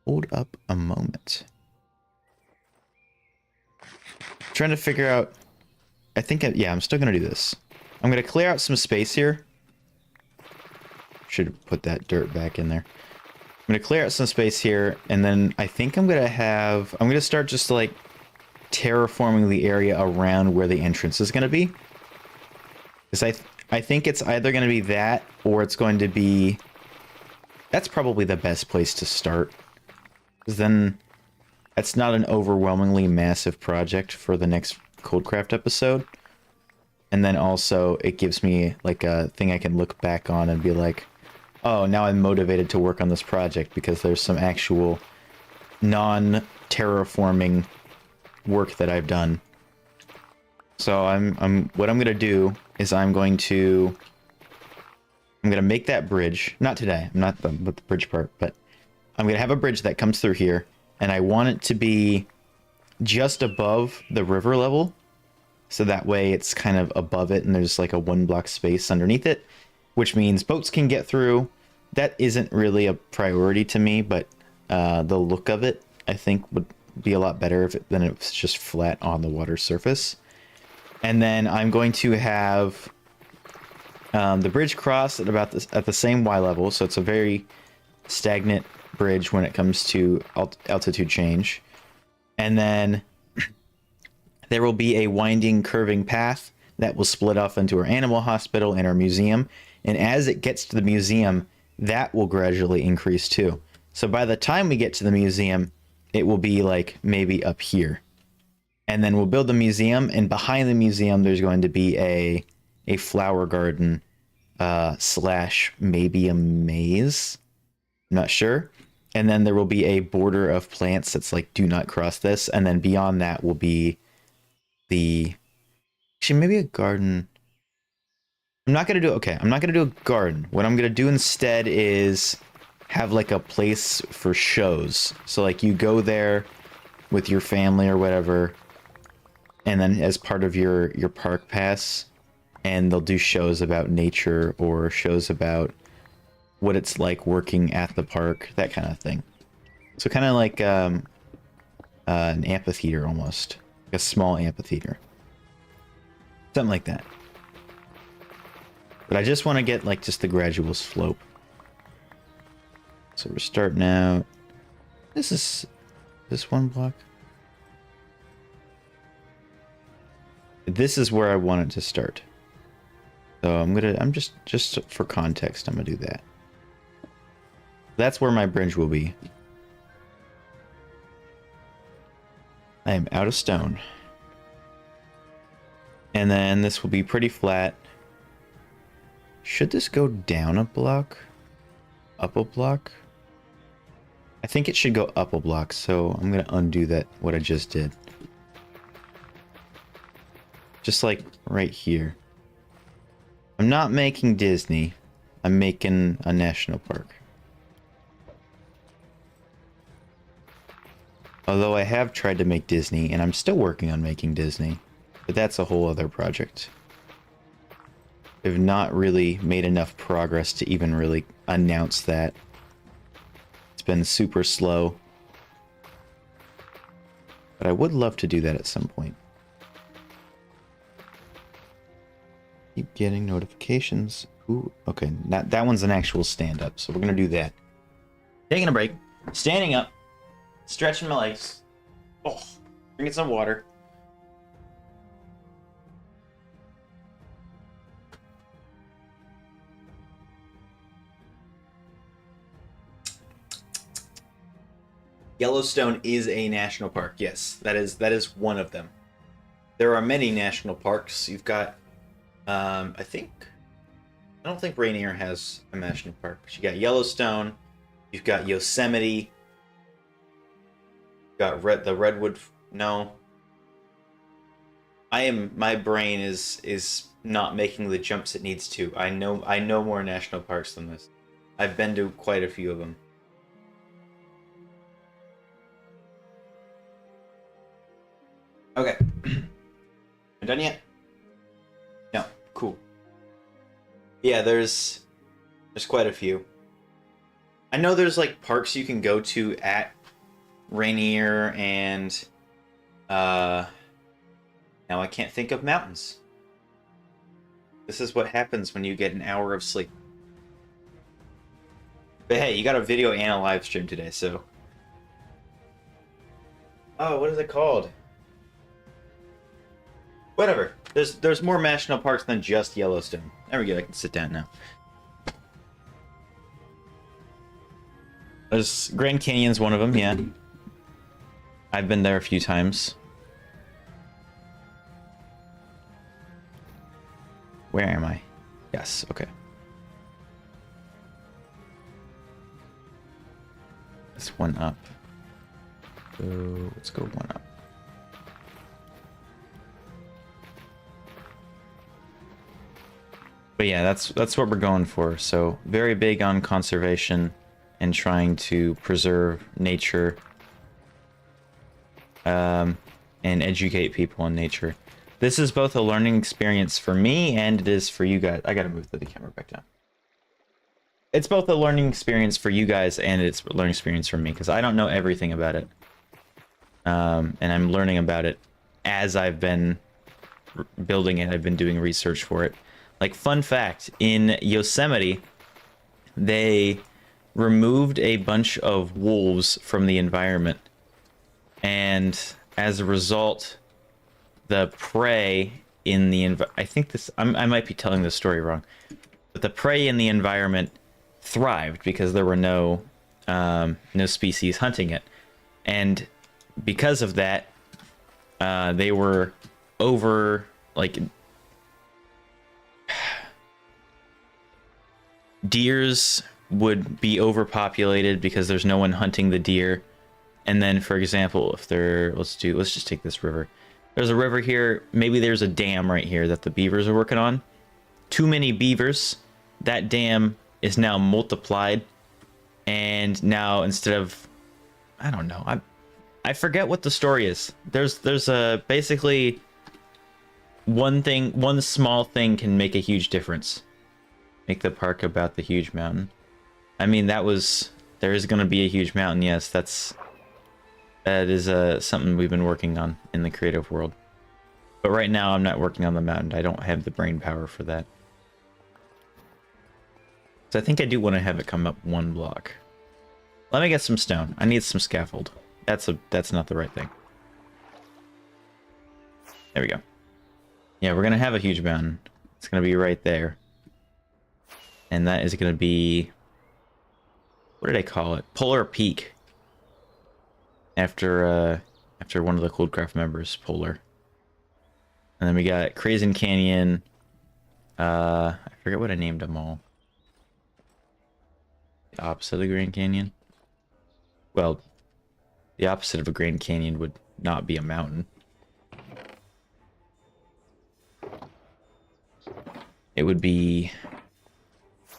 hold up a moment. Trying to figure out. I think yeah, I'm still gonna do this. I'm gonna clear out some space here. Should put that dirt back in there. I'm gonna clear out some space here, and then I think I'm gonna start just like terraforming the area around where the entrance is gonna be. Because I think it's either gonna be that, or it's going to be. That's probably the best place to start. Because then that's not an overwhelmingly massive project for the next Coldcraft episode. And then also it gives me like a thing I can look back on and be like, oh, now I'm motivated to work on this project because there's some actual non-terraforming work that I've done. So what I'm gonna do is I'm gonna make that bridge. Not today. I'm not done with the bridge part, but I'm gonna have a bridge that comes through here, and I want it to be just above the river level, so that way it's kind of above it and there's like a 1 block space underneath it, which means boats can get through. That isn't really a priority to me, but the look of it I think would be a lot better than it was just flat on the water surface. And then I'm going to have the bridge cross at the same Y level, so it's a very stagnant bridge when it comes to altitude change. And then there will be a winding, curving path that will split off into our animal hospital and our museum. And as it gets to the museum, that will gradually increase too. So by the time we get to the museum, it will be like maybe up here. And then we'll build the museum, and behind the museum there's going to be a flower garden slash maybe a maze. I'm not sure. And then there will be a border of plants that's like, do not cross this. And then beyond that will be actually maybe a garden. I'm not going to do a garden. What I'm going to do instead is have like a place for shows. So like you go there with your family or whatever, and then as part of your park pass, and they'll do shows about nature or shows about what it's like working at the park, that kind of thing. So kind of like an amphitheater almost, like a small amphitheater, something like that. But I just want to get like just the gradual slope. So we're starting out. This is this 1 block. this is where I want it to start. So I'm just for context, I'm gonna do that. That's where my bridge will be. I am out of stone. And then this will be pretty flat. Should this go down a block? Up a block? I think it should go up a block, so I'm gonna undo that, what I just did. Just like right here. I'm not making Disney. I'm making a national park. Although I have tried to make Disney, and I'm still working on making Disney. But that's a whole other project. I've not really made enough progress to even really announce that. It's been super slow. But I would love to do that at some point. Keep getting notifications. Ooh, okay, that one's an actual stand-up, so we're gonna do that. Taking a break. Standing up. Stretching my legs. Oh, drinking some water. Yellowstone is a national park. Yes, that is one of them. There are many national parks. You've got, I don't think Rainier has a national park. But you got Yellowstone. You've got Yosemite. Got the Redwood. No. My brain is not making the jumps it needs to. I know more national parks than this. I've been to quite a few of them. Okay. I'm done yet? No. Cool. Yeah, there's quite a few. I know there's like parks you can go to at Rainier and now I can't think of mountains. This is what happens when you get an hour of sleep. But hey, you got a video and a live stream today, so. Oh, what is it called? Whatever. There's more national parks than just Yellowstone. There we go, I can sit down now. There's Grand Canyon's one of them, yeah. I've been there a few times. Where am I? Yes, okay. This one up. So let's go one up. But yeah, that's what we're going for. So very big on conservation and trying to preserve nature. And educate people on nature. This is both a learning experience for me and it is for you guys. I gotta move the camera back down. It's both a learning experience for you guys and it's a learning experience for me because I don't know everything about it. And I'm learning about it as I've been building it. I've been doing research for it. Like, fun fact, in Yosemite, they removed a bunch of wolves from the environment. And as a result, the prey in the I might be telling this story wrong, but the prey in the environment thrived because there were no species hunting it, and because of that, they were deers would be overpopulated because there's no one hunting the deer. And then, for example, if let's just take this river. There's a river here. Maybe there's a dam right here that the beavers are working on. Too many beavers. That dam is now multiplied. And now instead of, I don't know. I forget what the story is. There's basically one small thing can make a huge difference. Make the park about the huge mountain. I mean, there is going to be a huge mountain. Yes, that is something we've been working on in the creative world. But right now, I'm not working on the mountain. I don't have the brain power for that. So I think I do want to have it come up one block. Let me get some stone. I need some scaffold. That's not the right thing. There we go. Yeah, we're gonna have a huge mountain. It's gonna be right there. And that is gonna be... What did I call it? Polar Peak. After one of the Coldcraft members, Polar. And then we got Crazy Canyon. I forget what I named them all. The opposite of Grand Canyon. Well, the opposite of a Grand Canyon would not be a mountain. It would be... I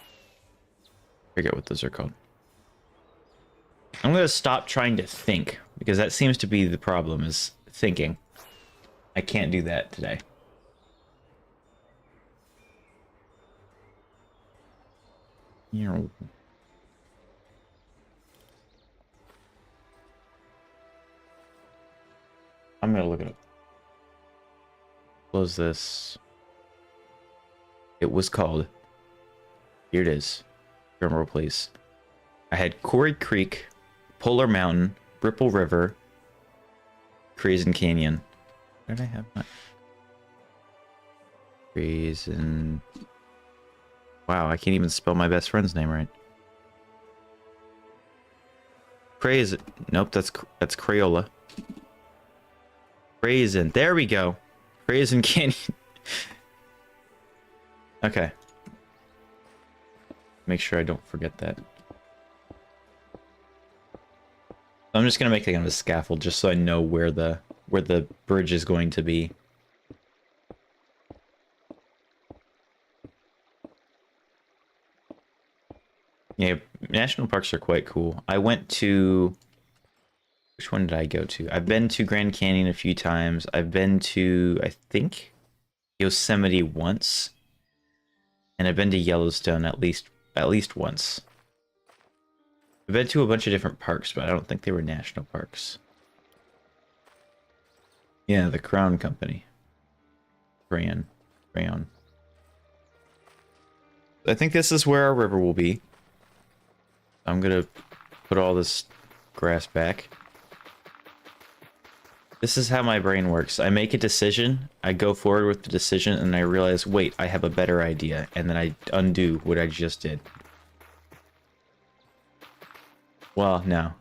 forget what those are called. I'm going to stop trying to think, because that seems to be the problem, is thinking. I can't do that today. You know... I'm going to look it up. Close this. It was called... Here it is. Drumroll, please. I had Quarry Creek, Polar Mountain, Ripple River, Crazy Canyon. Where did I have my... Crazy... Wow, I can't even spell my best friend's name right. Crazy... Nope, that's Crayola. Raisin. There we go. Raisin Canyon. Okay. Make sure I don't forget that. I'm just gonna make kind of a scaffold just so I know where the bridge is going to be. Yeah, national parks are quite cool. I went to... Which one did I go to? I've been to Grand Canyon a few times. I've been to, I think, Yosemite once. And I've been to Yellowstone at least once. I've been to a bunch of different parks, but I don't think they were national parks. Yeah, the Crown Company. Crayon. I think this is where our river will be. I'm gonna put all this grass back. This is how my brain works. I make a decision, I go forward with the decision, and I realize, wait, I have a better idea, and then I undo what I just did. Well, no.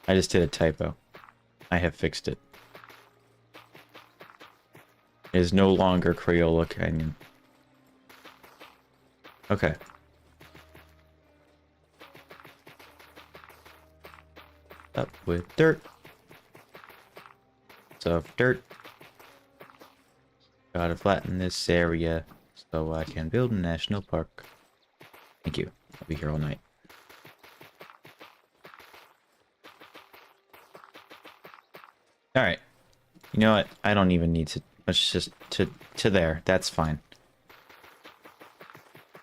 I just did a typo. I have fixed it. It is no longer Crayola Canyon. Okay. Up with dirt. Of dirt. Gotta flatten this area so I can build a national park. Thank you. I'll be here all night. Alright. You know what? I don't even need to... Let's just... To there. That's fine.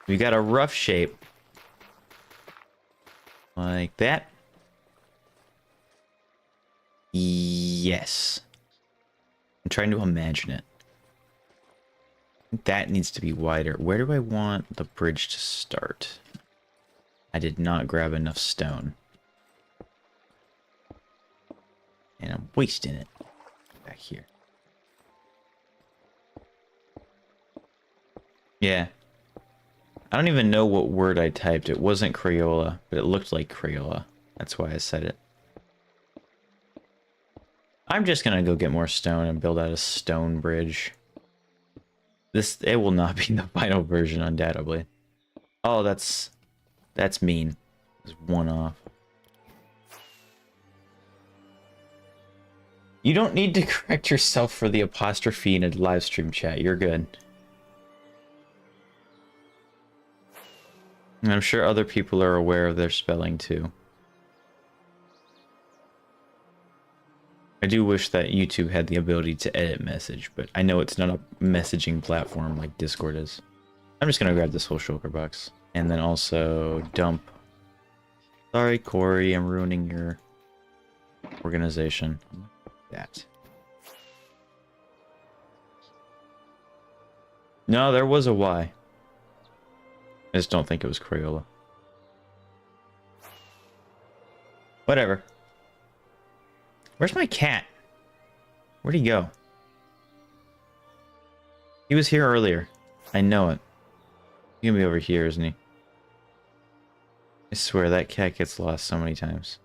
We got a rough shape. Like that. Yes. I'm trying to imagine it. That needs to be wider. Where do I want the bridge to start? I did not grab enough stone. And I'm wasting it. Back here. Yeah. I don't even know what word I typed. It wasn't Crayola, but it looked like Crayola. That's why I said it. I'm just gonna go get more stone and build out a stone bridge. It will not be the final version, undoubtedly. Oh, that's mean. It's one off. You don't need to correct yourself for the apostrophe in a live stream chat. You're good. And I'm sure other people are aware of their spelling too. I do wish that YouTube had the ability to edit message, but I know it's not a messaging platform like Discord is. I'm just gonna grab this whole shulker box. And then also dump. Sorry, Corey, I'm ruining your organization. That. No, there was a Y. I just don't think it was Crayola. Whatever. Where's my cat? Where'd he go? He was here earlier. I know it. He's gonna be over here, isn't he? I swear, that cat gets lost so many times.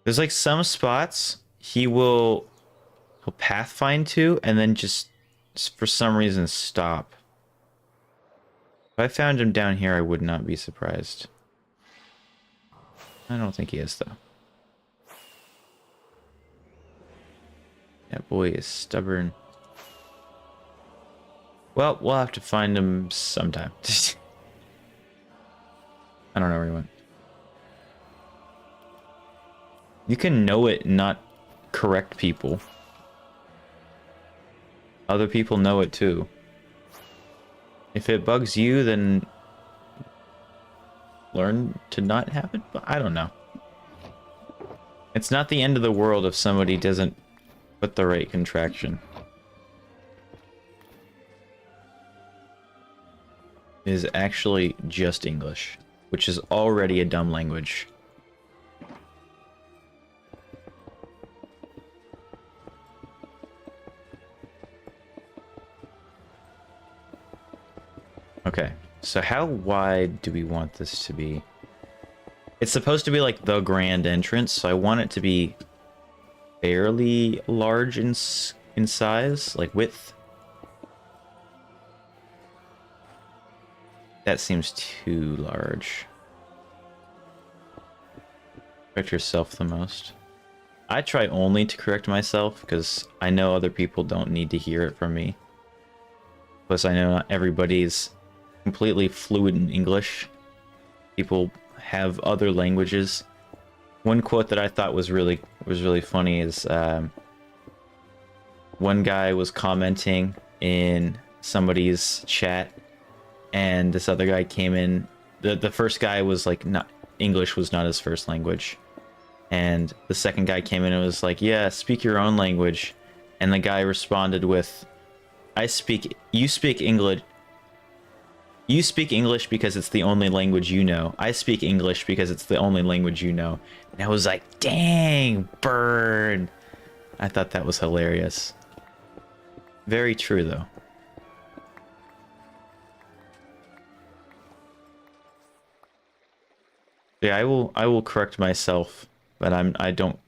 There's like some spots he'll pathfind to and then just for some reason stop. If I found him down here, I would not be surprised. I don't think he is, though. That boy is stubborn. Well, we'll have to find him sometime. I don't know where he went. You can know it and not correct people. Other people know it too. If it bugs you, then learn to not have it. I don't know. It's not the end of the world if somebody doesn't put the right contraction. It is actually just English, which is already a dumb language. Okay, so how wide do we want this to be? It's supposed to be like the grand entrance, so I want it to be fairly large in size, like width. That seems too large. Correct yourself the most. I try only to correct myself because I know other people don't need to hear it from me. Plus, I know not everybody's completely fluent in English. People have other languages. One quote that I thought was really funny is one guy was commenting in somebody's chat, and this other guy came in. The first guy was like, not English was not his first language, and the second guy came in and was like, yeah, speak your own language. And the guy responded with, you speak English. You speak English because it's the only language you know. I speak English because it's the only language you know. And I was like, dang, burn. I thought that was hilarious. Very true, though. Yeah, I will correct myself, but I don't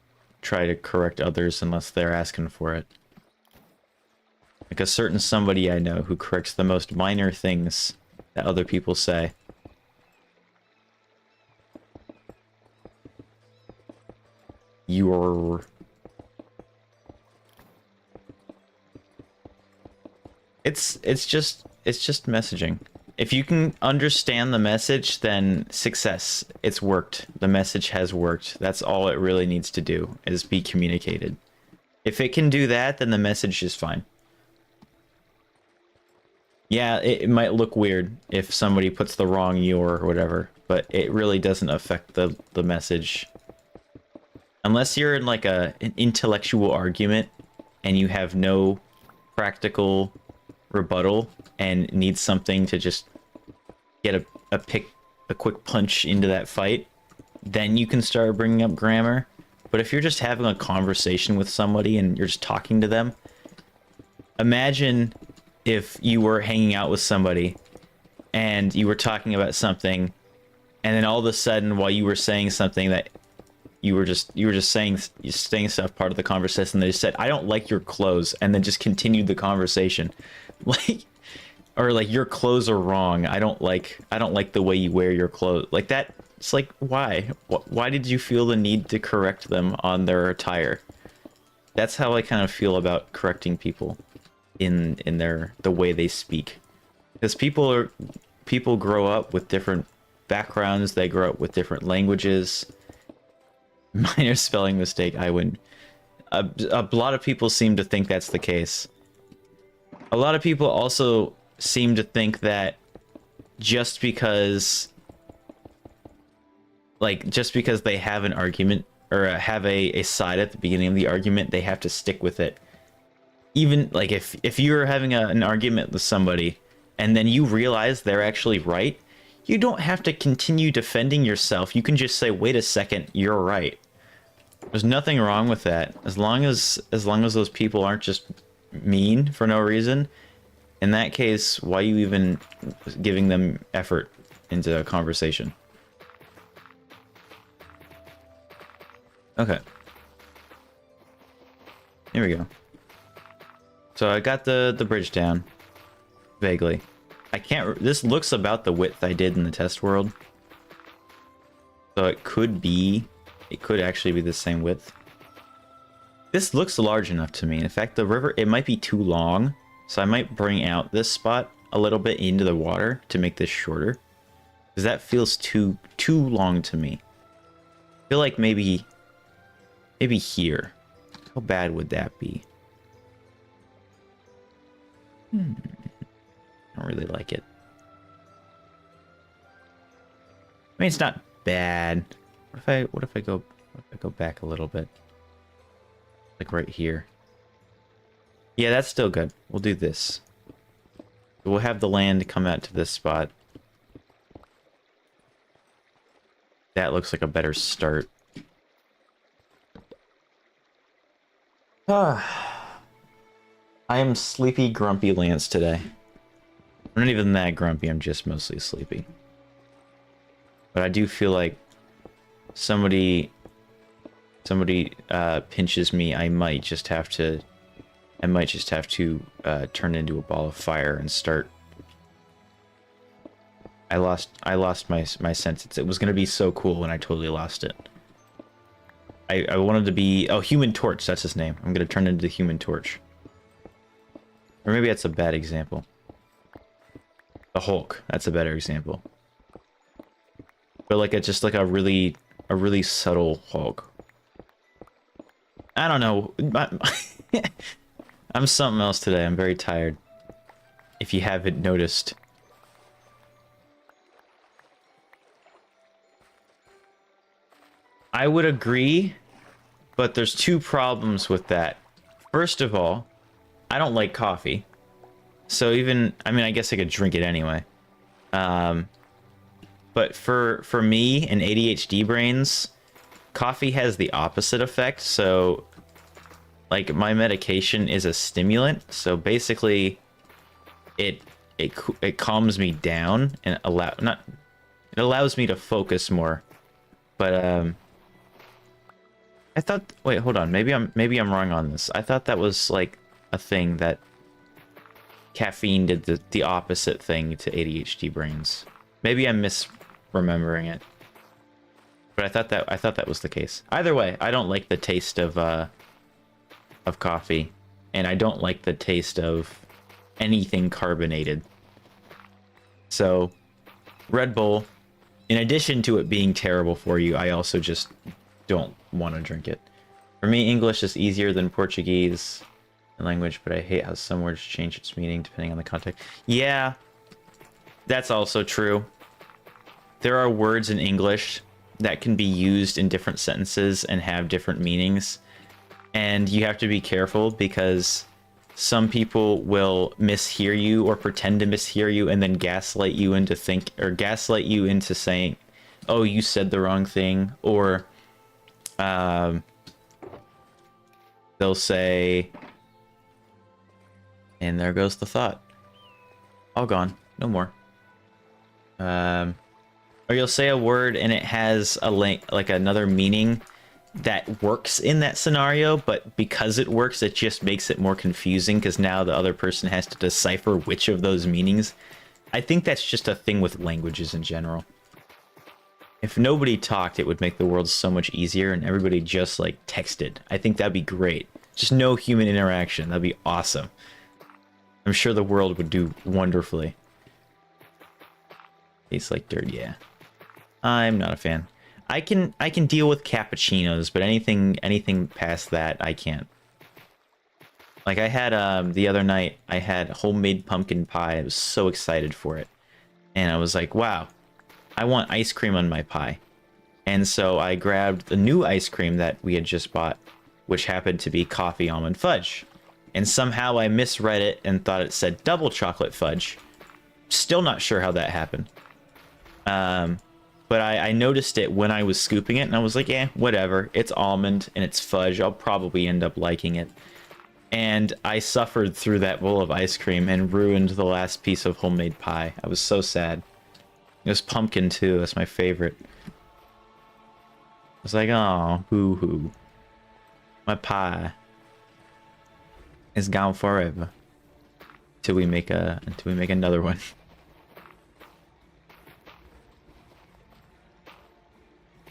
try to correct others unless they're asking for it. Like a certain somebody I know who corrects the most minor things that other people say. It's just messaging. If you can understand the message, then success. It's worked. The message has worked. That's all it really needs to do, is be communicated. If it can do that, then the message is fine. Yeah, it might look weird if somebody puts the wrong "your" or whatever, but it really doesn't affect the message. Unless you're in like an intellectual argument and you have no practical rebuttal and need something to just get a quick punch into that fight, then you can start bringing up grammar. But if you're just having a conversation with somebody and you're just talking to them, imagine if you were hanging out with somebody and you were talking about something, and then all of a sudden while you were saying something that you were just saying stuff part of the conversation, they just said, I don't like your clothes, and then just continued the conversation. Like, or like, your clothes are wrong. I don't like the way you wear your clothes. Like that. It's like, why? Why did you feel the need to correct them on their attire? That's how I kind of feel about correcting people in the way they speak. Because people grow up with different backgrounds, they grow up with different languages. Minor spelling mistake, I wouldn't. A lot of people seem to think that's the case. A lot of people also seem to think that just because they have an argument or have a side at the beginning of the argument, they have to stick with it. Even like if you're having an argument with somebody and then you realize they're actually right, you don't have to continue defending yourself. You can just say, wait a second, you're right. There's nothing wrong with that. As long as those people aren't just mean for no reason, in that case, why are you even giving them effort into a conversation? Okay. Here we go. So I got the bridge down. Vaguely. I can't... This looks about the width I did in the test world. So it could be... It could actually be the same width. This looks large enough to me. In fact, the river, it might be too long. So I might bring out this spot a little bit into the water to make this shorter. Because that feels too long to me. I feel like maybe here. How bad would that be? I don't really like it. I mean, it's not bad. What if I go back a little bit? Like right here. Yeah, that's still good. We'll do this. We'll have the land come out to this spot. That looks like a better start. I am sleepy, grumpy Laynce today. I'm not even that grumpy, I'm just mostly sleepy. But I do feel like somebody pinches me, I might just have to turn into a ball of fire and start. I lost my senses. It was gonna be so cool and I totally lost it. I wanted to be... Oh, Human Torch, that's his name. I'm gonna turn into the Human Torch. Or maybe that's a bad example. The Hulk, that's a better example. But like just like a really subtle Hulk. I don't know. I'm something else today. I'm very tired. If you haven't noticed. I would agree, but there's two problems with that. First of all, I don't like coffee. So even, I mean, I guess I could drink it anyway. But for me and ADHD brains, coffee has the opposite effect. So like my medication is a stimulant. So basically it calms me down and it allows me to focus more. But I thought, wait, hold on. Maybe I'm wrong on this. I thought that was like a thing that caffeine did the opposite thing to ADHD brains. Maybe I'm misremembering it. But I thought that was the case. Either way, I don't like the taste of coffee, and I don't like the taste of anything carbonated. So, Red Bull, in addition to it being terrible for you, I also just don't want to drink it. For me, English is easier than Portuguese language, but I hate how some words change its meaning depending on the context. Yeah, that's also true. There are words in English that can be used in different sentences and have different meanings. And you have to be careful because some people will mishear you or pretend to mishear you and then gaslight you into saying, oh, you said the wrong thing. Or they'll say, and there goes the thought. All gone. No more. Or you'll say a word and it has a like another meaning that works in that scenario, but because it works, it just makes it more confusing because now the other person has to decipher which of those meanings. I think that's just a thing with languages in general. If nobody talked, it would make the world so much easier and everybody just like texted. I think that'd be great. Just no human interaction. That'd be awesome. I'm sure the world would do wonderfully. Tastes like dirt, yeah. I'm not a fan. I can deal with cappuccinos, but anything past that, I can't. Like I had the other night, I had homemade pumpkin pie. I was so excited for it. And I was like, wow, I want ice cream on my pie. And so I grabbed the new ice cream that we had just bought, which happened to be coffee almond fudge. And somehow I misread it and thought it said double chocolate fudge. Still not sure how that happened. But I noticed it when I was scooping it, and I was like, eh, whatever. It's almond, and it's fudge. I'll probably end up liking it. And I suffered through that bowl of ice cream and ruined the last piece of homemade pie. I was so sad. It was pumpkin too, that's my favorite. I was like, oh, hoo-hoo. My pie is gone forever. Until we make another one.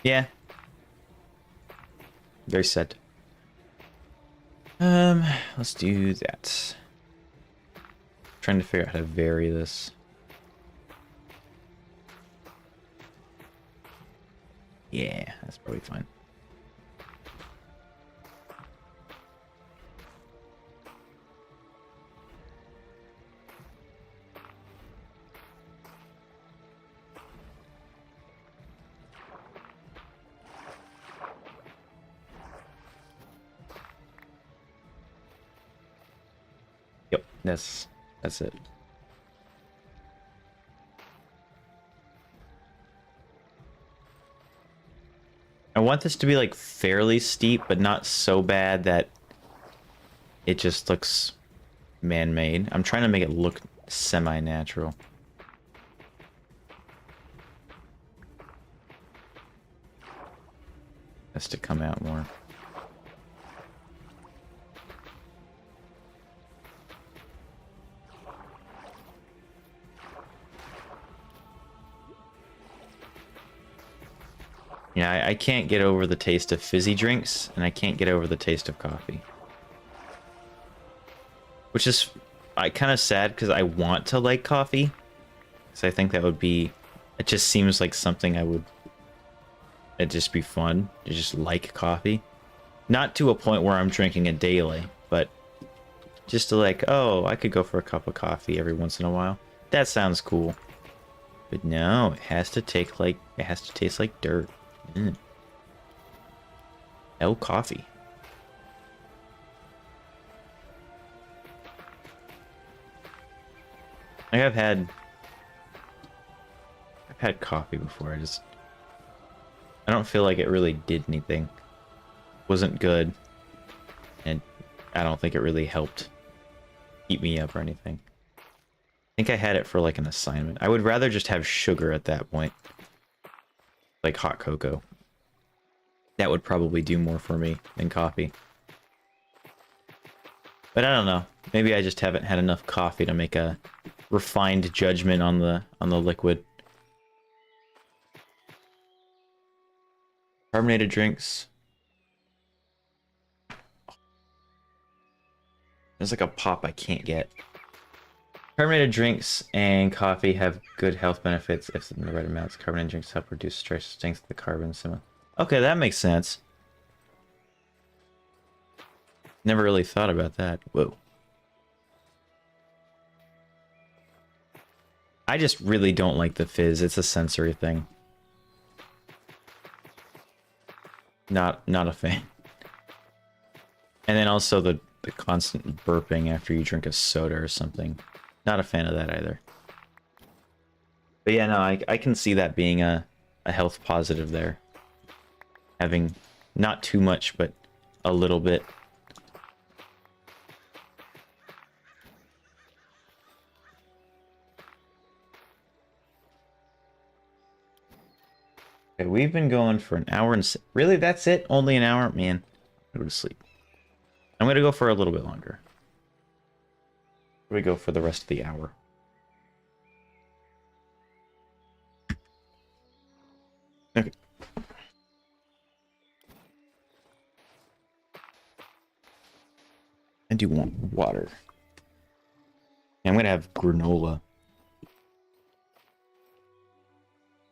Yeah. Very sad. Let's do that. Trying to figure out how to vary this. Yeah, that's probably fine. Yep, that's it. I want this to be like fairly steep, but not so bad that it just looks man-made. I'm trying to make it look semi-natural. Has to come out more. Yeah, I can't get over the taste of fizzy drinks, and I can't get over the taste of coffee. Which is kind of sad, because I want to like coffee. Because I think that would be... It just seems like something I would... It'd just be fun to just like coffee. Not to a point where I'm drinking it daily, but just to like, oh, I could go for a cup of coffee every once in a while. That sounds cool. But no, it has to taste like dirt. No coffee. I've had coffee before. I don't feel like it really did anything. Wasn't good. And I don't think it really helped keep me up or anything. I think I had it for like an assignment. I would rather just have sugar at that point. Like hot cocoa. That would probably do more for me than coffee. But I don't know. Maybe I just haven't had enough coffee to make a refined judgment on the liquid. Carbonated drinks. There's like a pop I can't get. Carbonated drinks and coffee have good health benefits if in the right amounts. Carbonated drinks help reduce stress, strength of the carbon similar. Okay, that makes sense. Never really thought about that. Whoa. I just really don't like the fizz. It's a sensory thing. Not a fan. And then also the constant burping after you drink a soda or something. Not a fan of that either. But yeah, no, I can see that being a health positive there. Having not too much, but a little bit. Okay, we've been going for an hour and... Really, that's it? Only an hour? Man, I'll go to sleep. I'm going to go for a little bit longer. We go for the rest of the hour. Okay. I do want water. I'm going to have granola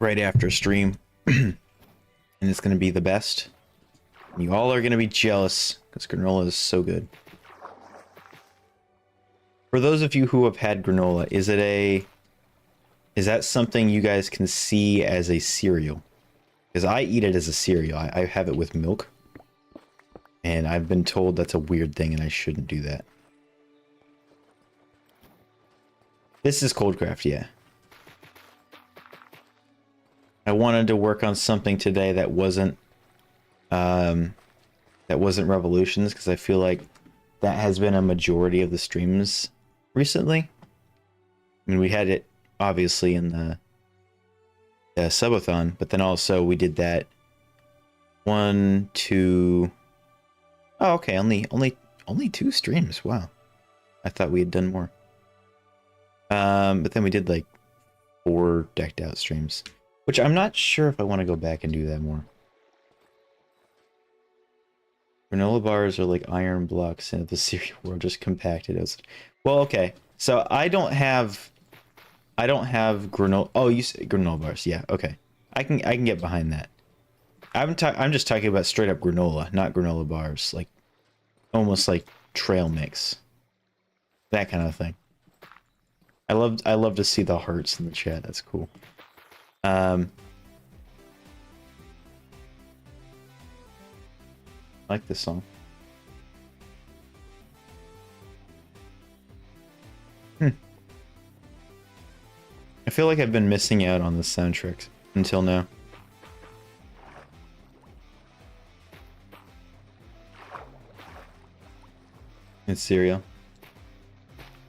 right after stream. And it's going to be the best. You all are going to be jealous because granola is so good. For those of you who have had granola, is that something you guys can see as a cereal? Because I eat it as a cereal. I have it with milk. And I've been told that's a weird thing and I shouldn't do that. This is Coldcraft, yeah. I wanted to work on something today that wasn't Revolutions, because I feel like that has been a majority of the streams recently. I mean, we had it obviously in the subathon, but then also we did that 1, 2. Oh, okay, only 2 streams. Wow, I thought we had done more. But then we did like 4 decked out streams, which I'm not sure if I want to go back and do that more. Granola bars are like iron blocks in the cereal world, just compacted as. Well, okay, so I don't have granola. Oh, you say granola bars? Yeah, okay. I can get behind that. I'm just talking about straight up granola, not granola bars, like almost like trail mix, that kind of thing. I love to see the hearts in the chat. That's cool. I like this song. I feel like I've been missing out on the soundtrack until now. It's cereal.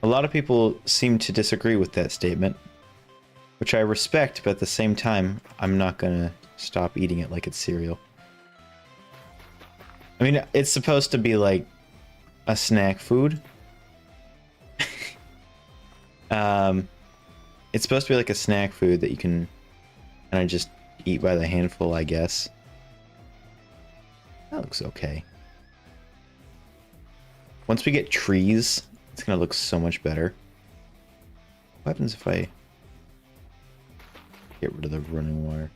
A lot of people seem to disagree with that statement, which I respect, but at the same time, I'm not gonna stop eating it like it's cereal. I mean, it's supposed to be like a snack food. It's supposed to be like a snack food that you can kind of just eat by the handful, I guess. That looks okay. Once we get trees, it's gonna look so much better. What happens if I get rid of the running water?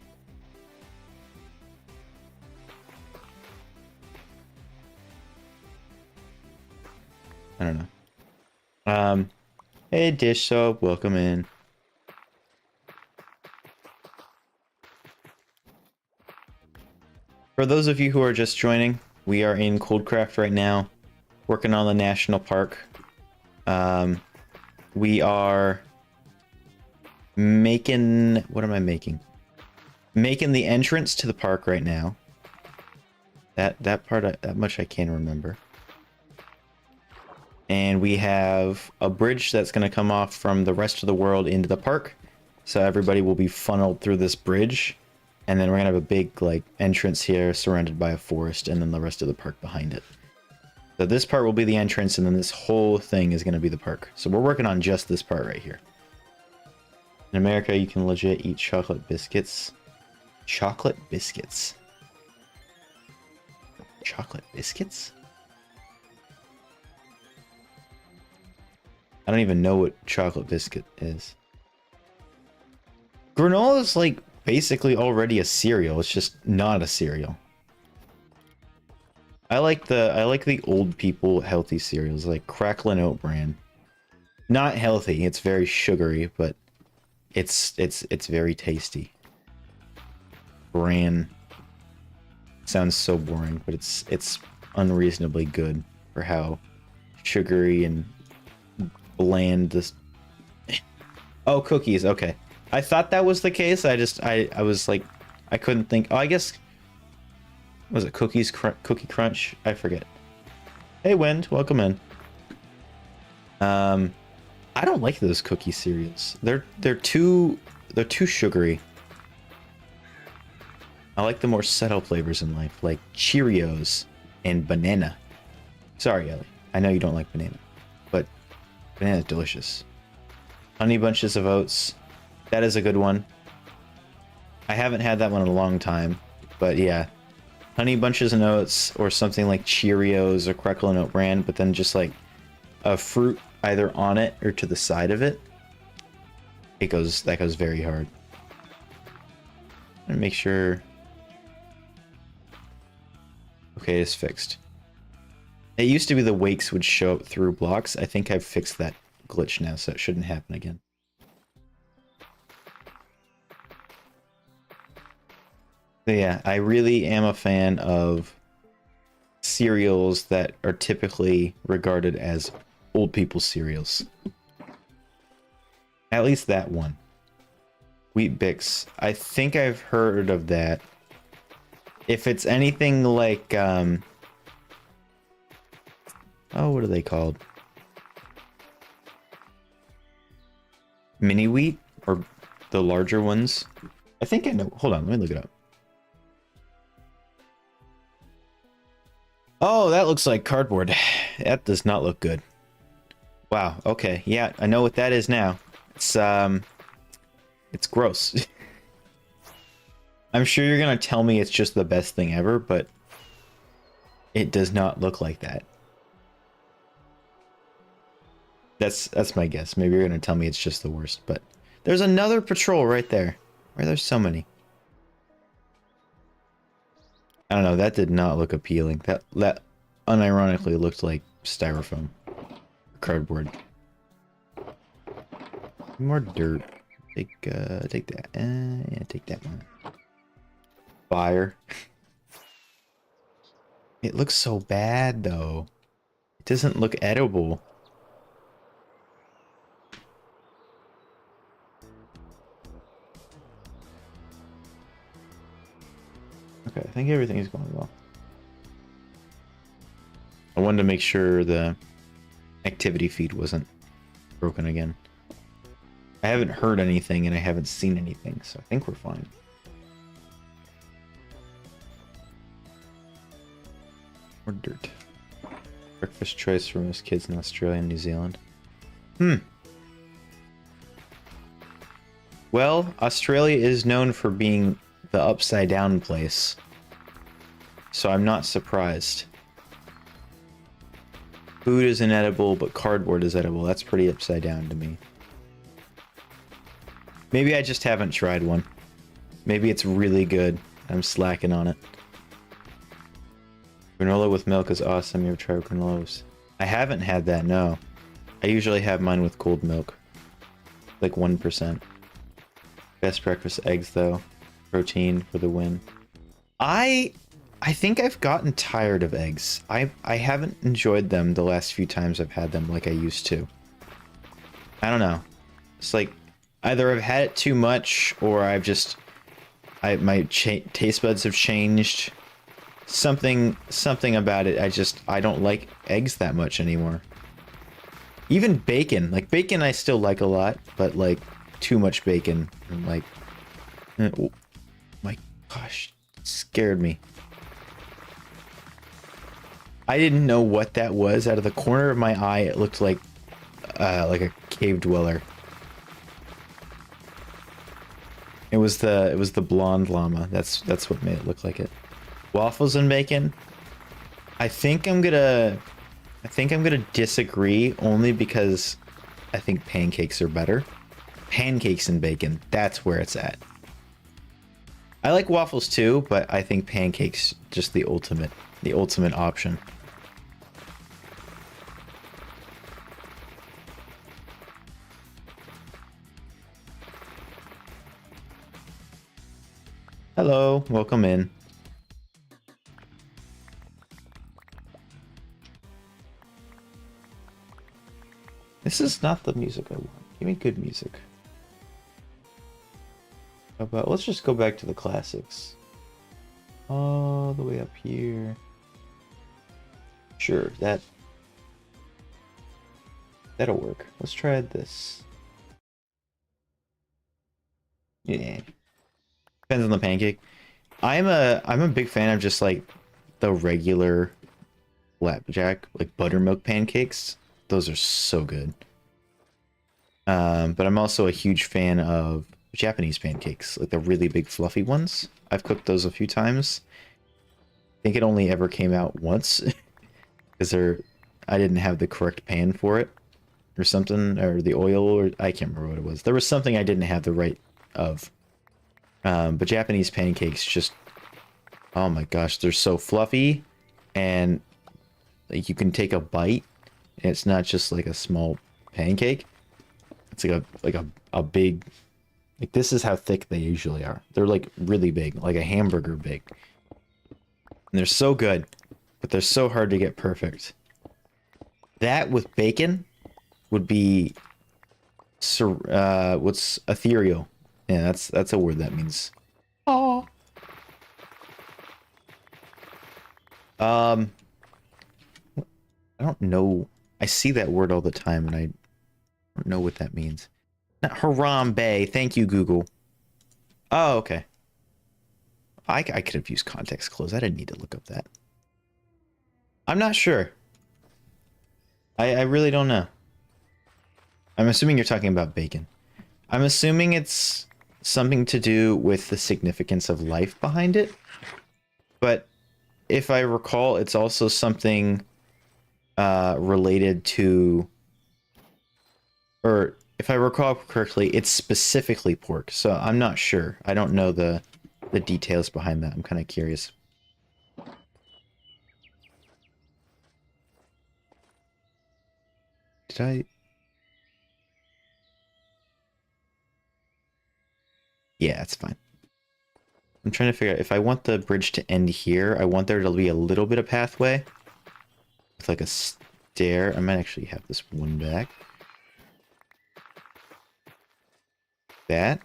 I don't know. Hey, dish soap, welcome in. For those of you who are just joining, we are in Coldcraft right now, working on the national park. We are making... What am I making? Making the entrance to the park right now. That part, that much I can remember. And we have a bridge that's going to come off from the rest of the world into the park. So everybody will be funneled through this bridge. And then we're going to have a big like entrance here surrounded by a forest and then the rest of the park behind it. So this part will be the entrance and then this whole thing is going to be the park. So we're working on just this part right here. In America, you can legit eat chocolate biscuits. Chocolate biscuits. Chocolate biscuits? I don't even know what chocolate biscuit is. Granola is like basically already a cereal. It's just not a cereal. I like the old people healthy cereals like Cracklin' Oat Bran. Not healthy. It's very sugary, but it's very tasty. Bran sounds so boring, but it's unreasonably good for how sugary and bland this. Oh, cookies. Okay, I thought that was the case. I was like, I couldn't think. Oh, I guess was it cookies? Cookie Crunch? I forget. Hey, Wind, welcome in. I don't like those cookie cereals. They're too sugary. I like the more subtle flavors in life, like Cheerios and banana. Sorry, Ellie. I know you don't like banana, but banana's delicious. Honey Bunches of Oats. That is a good one. I haven't had that one in a long time, but yeah. Honey Bunches of Oats or something like Cheerios or Crackle and Oat Bran, but then just like a fruit either on it or to the side of it. That goes very hard. And make sure. Okay, it's fixed. It used to be the wakes would show up through blocks. I think I've fixed that glitch now, so it shouldn't happen again. But yeah, I really am a fan of cereals that are typically regarded as old people cereals. At least that one. Wheat Bix. I think I've heard of that. If it's anything like Oh, what are they called? Mini wheat? Or the larger ones? I think I know. Hold on, let me look it up. Oh, that looks like cardboard. That does not look good. Wow, okay. Yeah, I know what that is now. It's gross. I'm sure you're gonna tell me it's just the best thing ever, but it does not look like that. That's my guess. Maybe you're gonna tell me it's just the worst, but there's another patrol right there. Why are there so many? I don't know, that did not look appealing. That unironically looked like styrofoam. Cardboard. More dirt. Take that. Yeah, take that one. Fire. It looks so bad though. It doesn't look edible. Okay, I think everything is going well. I wanted to make sure the activity feed wasn't broken again. I haven't heard anything and I haven't seen anything, so I think we're fine. More dirt. Breakfast choice for most kids in Australia and New Zealand. Well, Australia is known for being the upside down place, so I'm not surprised. Food is inedible, but cardboard is edible. That's pretty upside down to me. Maybe I just haven't tried one. Maybe it's really good. I'm slacking on it. Granola with milk is awesome. You ever tried granolas? I haven't had that, no. I usually have mine with cold milk. Like 1%. Best breakfast eggs, though. Protein for the win. I think I've gotten tired of eggs. I haven't enjoyed them the last few times I've had them like I used to. I don't know. It's like either I've had it too much or I've just my taste buds have changed. Something about it. I don't like eggs that much anymore. Even bacon. Like bacon I still like a lot, but like too much bacon. I'm like oh my gosh, it scared me. I didn't know what that was. Out of the corner of my eye, it looked like a cave dweller. It was the blonde llama. That's what made it look like it. Waffles and bacon. I think I'm gonna disagree only because I think pancakes are better. Pancakes and bacon. That's where it's at. I like waffles too, but I think pancakes just the ultimate option. Hello, welcome in. This is not the music I want. Give me good music. How about, let's just go back to the classics. All the way up here. Sure, that'll work. Let's try this. Yeah. Depends on the pancake. I'm a big fan of just like the regular flapjack, like buttermilk pancakes. Those are so good. But I'm also a huge fan of Japanese pancakes, like the really big fluffy ones. I've cooked those a few times. I think it only ever came out once because I didn't have the correct pan for it or something, or the oil, or I can't remember what it was. There was something I didn't have the right of. But Japanese pancakes just, oh my gosh, they're so fluffy, and like you can take a bite and it's not just like a small pancake. It's like a big, like this is how thick they usually are. They're like really big, like a hamburger big. And they're so good, but they're so hard to get perfect. That with bacon would be what's ethereal. Yeah, that's a word that means. Oh. I don't know. I see that word all the time, and I don't know what that means. Not Harambe. Thank you, Google. Oh, okay. I could have used context clues. I didn't need to look up that. I'm not sure. I really don't know. I'm assuming you're talking about bacon. I'm assuming it's something to do with the significance of life behind it. But if I recall, it's also something related to, or if I recall correctly, it's specifically pork. So I'm not sure. I don't know the details behind that. I'm kind of curious. Did I? Yeah, it's fine. I'm trying to figure out if I want the bridge to end here. I want there to be a little bit of pathway with like a stair. I might actually have this one back. That.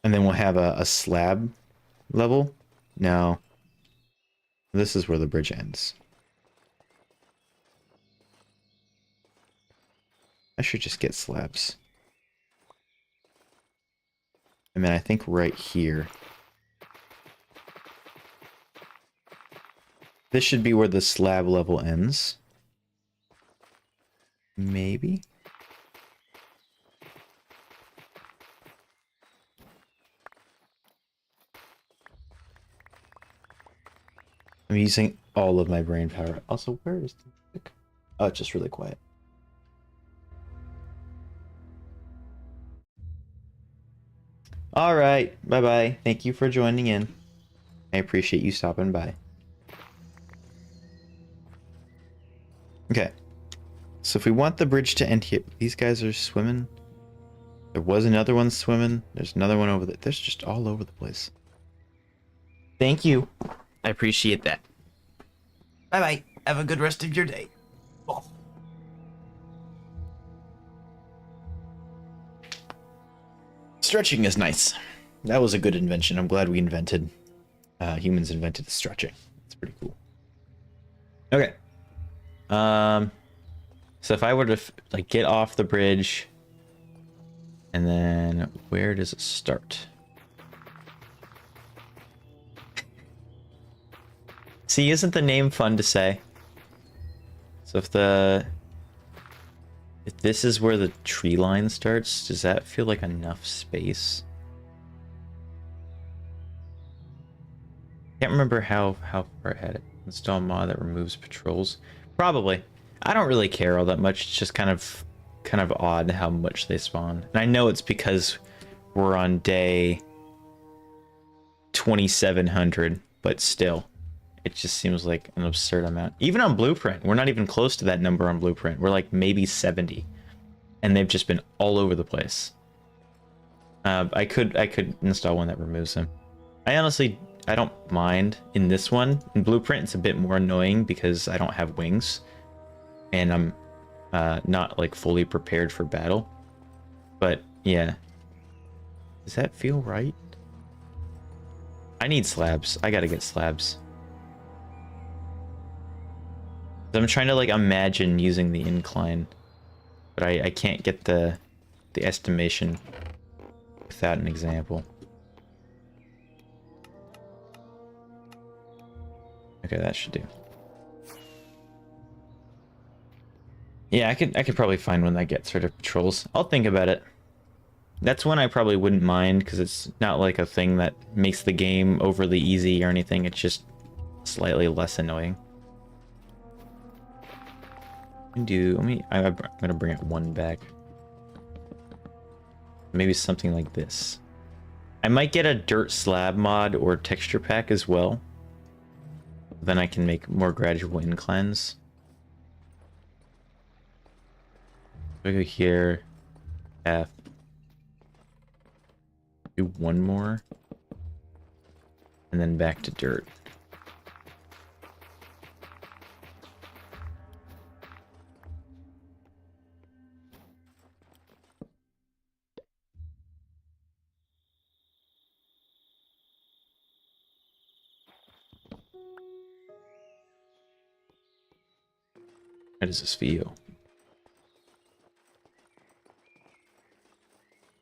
And then we'll have a slab level. No. This is where the bridge ends. I should just get slabs. And then I think right here. This should be where the slab level ends. Maybe? I'm using all of my brain power. Also, where is the music? Oh, it's just really quiet. All right. Bye-bye. Thank you for joining in. I appreciate you stopping by. Okay. So if we want the bridge to end here, these guys are swimming. There was another one swimming. There's another one over there. There's just all over the place. Thank you. I appreciate that. Bye-bye. Have a good rest of your day. Oh. Stretching is nice. That was a good invention. I'm glad we invented, humans invented stretching. It's pretty cool. Okay. So if I were to like get off the bridge, and then where does it start? See, isn't the name fun to say? So if this is where the tree line starts, does that feel like enough space? Can't remember how far I had it. Install mod that removes patrols. Probably. I don't really care all that much. It's just kind of odd how much they spawn. And I know it's because we're on day 2700, but still. It just seems like an absurd amount. Even on Blueprint, we're not even close to that number on Blueprint. We're like maybe 70. And they've just been all over the place. I could install one that removes them. I don't mind in this one. In Blueprint, it's a bit more annoying because I don't have wings. And I'm not like fully prepared for battle. But yeah. Does that feel right? I need slabs. I gotta get slabs. I'm trying to like imagine using the incline, but I can't get the estimation without an example. Okay, that should do. Yeah, I could probably find one that gets rid of patrols. I'll think about it. That's one I probably wouldn't mind because it's not like a thing that makes the game overly easy or anything. It's just slightly less annoying. I'm gonna bring it one back. Maybe something like this. I might get a dirt slab mod or texture pack as well. Then I can make more gradual inclines. I go here, F. Do one more, and then back to dirt. How does this feel?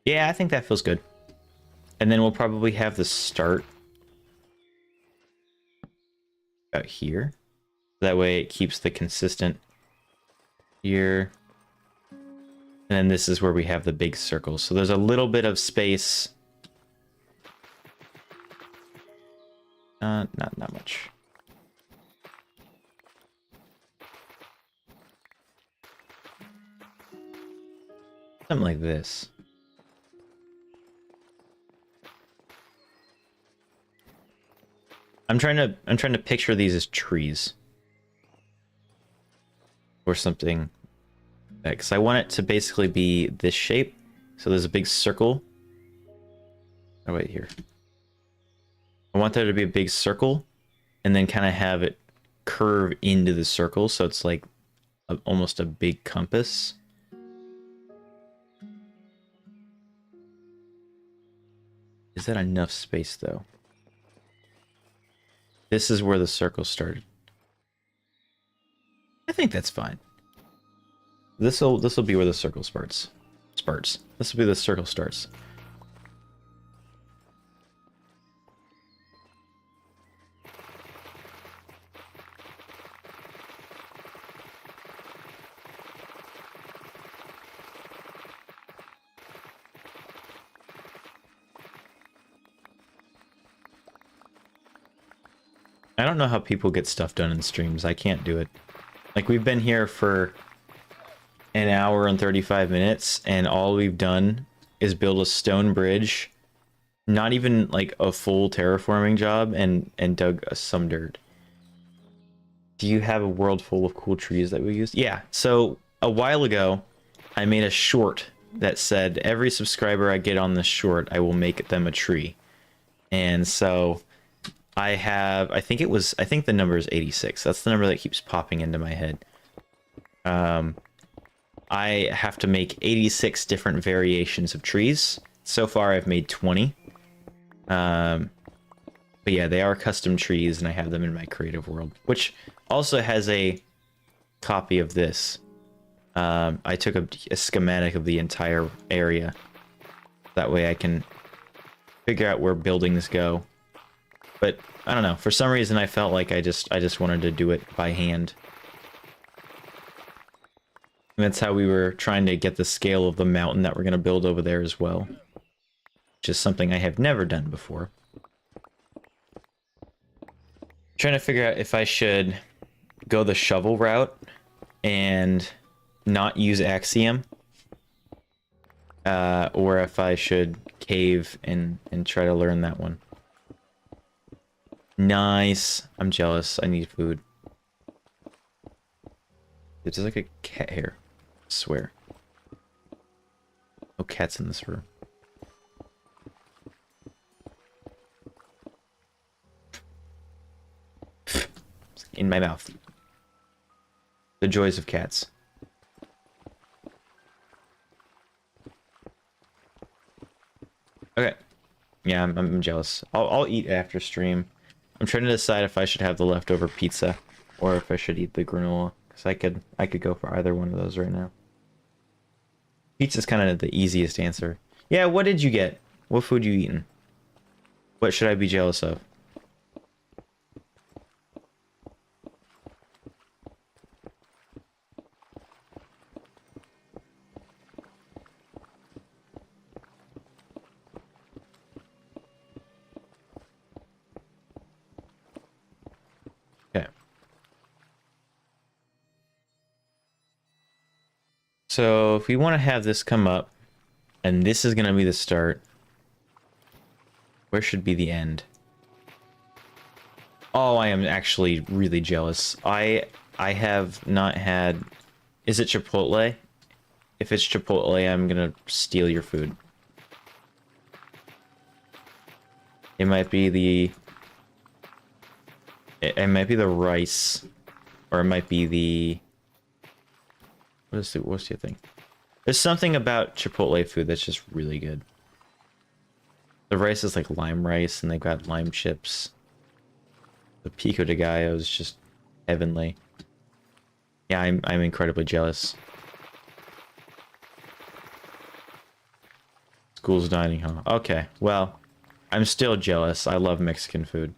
Yeah, I think that feels good. And then we'll probably have the start out here. That way it keeps the consistent here. And then this is where we have the big circle. So there's a little bit of space. Not much. Something like this. I'm trying to picture these as trees. Or something. Because I want it to basically be this shape. So there's a big circle. Oh, wait, here. I want there to be a big circle. And then kind of have it curve into the circle. So it's like almost a big compass. Is that enough space, though? This is where the circle started. I think that's fine. This'll be where the circle starts. This will be the circle starts. I don't know how people get stuff done in streams. I can't do it. Like, we've been here for an hour and 35 minutes, and all we've done is build a stone bridge, not even like a full terraforming job, and dug some dirt. Do you have a world full of cool trees that we use? Yeah, so a while ago, I made a short that said, every subscriber I get on this short, I will make them a tree. And so I think the number is 86. That's the number that keeps popping into my head. I have to make 86 different variations of trees. So far, I've made 20. But yeah, they are custom trees, and I have them in my creative world, which also has a copy of this. I took a schematic of the entire area. That way I can figure out where buildings go. But I don't know, for some reason I felt like I just wanted to do it by hand. And that's how we were trying to get the scale of the mountain that we're going to build over there as well. Which is something I have never done before. Trying to figure out if I should go the shovel route and not use Axiom. Or if I should cave and try to learn that one. Nice. I'm jealous. I need food. There's like a cat here. I swear. No cats in this room. In my mouth. The joys of cats. Okay. Yeah, I'm jealous. I'll eat after stream. I'm trying to decide if I should have the leftover pizza or if I should eat the granola, because I could go for either one of those right now. Pizza's kind of the easiest answer. Yeah, what did you get? What food you eating? What should I be jealous of? So if we want to have this come up, and this is going to be the start, where should be the end? Oh, I am actually really jealous. I have not had... Is it Chipotle? If it's Chipotle, I'm going to steal your food. It might be the... It might be the rice, or it might be the... What's the thing? There's something about Chipotle food that's just really good. The rice is like lime rice, and they've got lime chips. The pico de gallo is just heavenly. Yeah, I'm incredibly jealous. School's dining hall. Okay, well, I'm still jealous. I love Mexican food.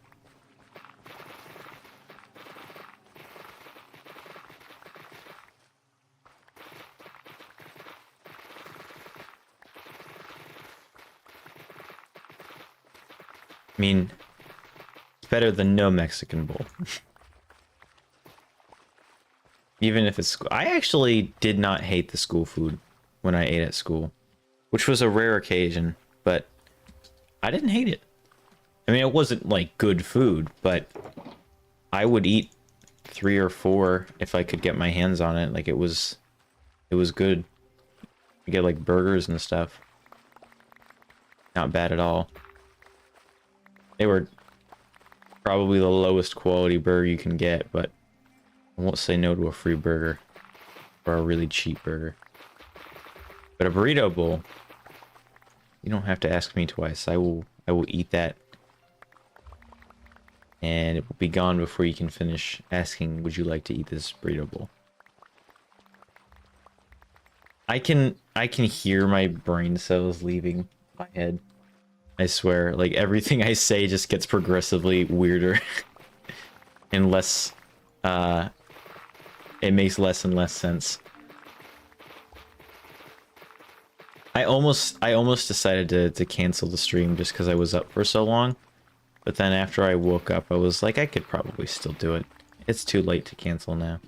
I mean, it's better than no Mexican bowl. Even if it's... I actually did not hate the school food when I ate at school, which was a rare occasion, but I didn't hate it. I mean, it wasn't like good food, but I would eat 3 or 4 if I could get my hands on it. Like, it was good. You get like burgers and stuff. Not bad at all. They were probably the lowest quality burger you can get, but I won't say no to a free burger or a really cheap burger. But a burrito bowl, you don't have to ask me twice. I will eat that. And it will be gone before you can finish asking, would you like to eat this burrito bowl? I can hear my brain cells leaving my head. I swear, like everything I say just gets progressively weirder and less, it makes less and less sense. I almost decided to cancel the stream just because I was up for so long. But then after I woke up, I was like, I could probably still do it. It's too late to cancel now.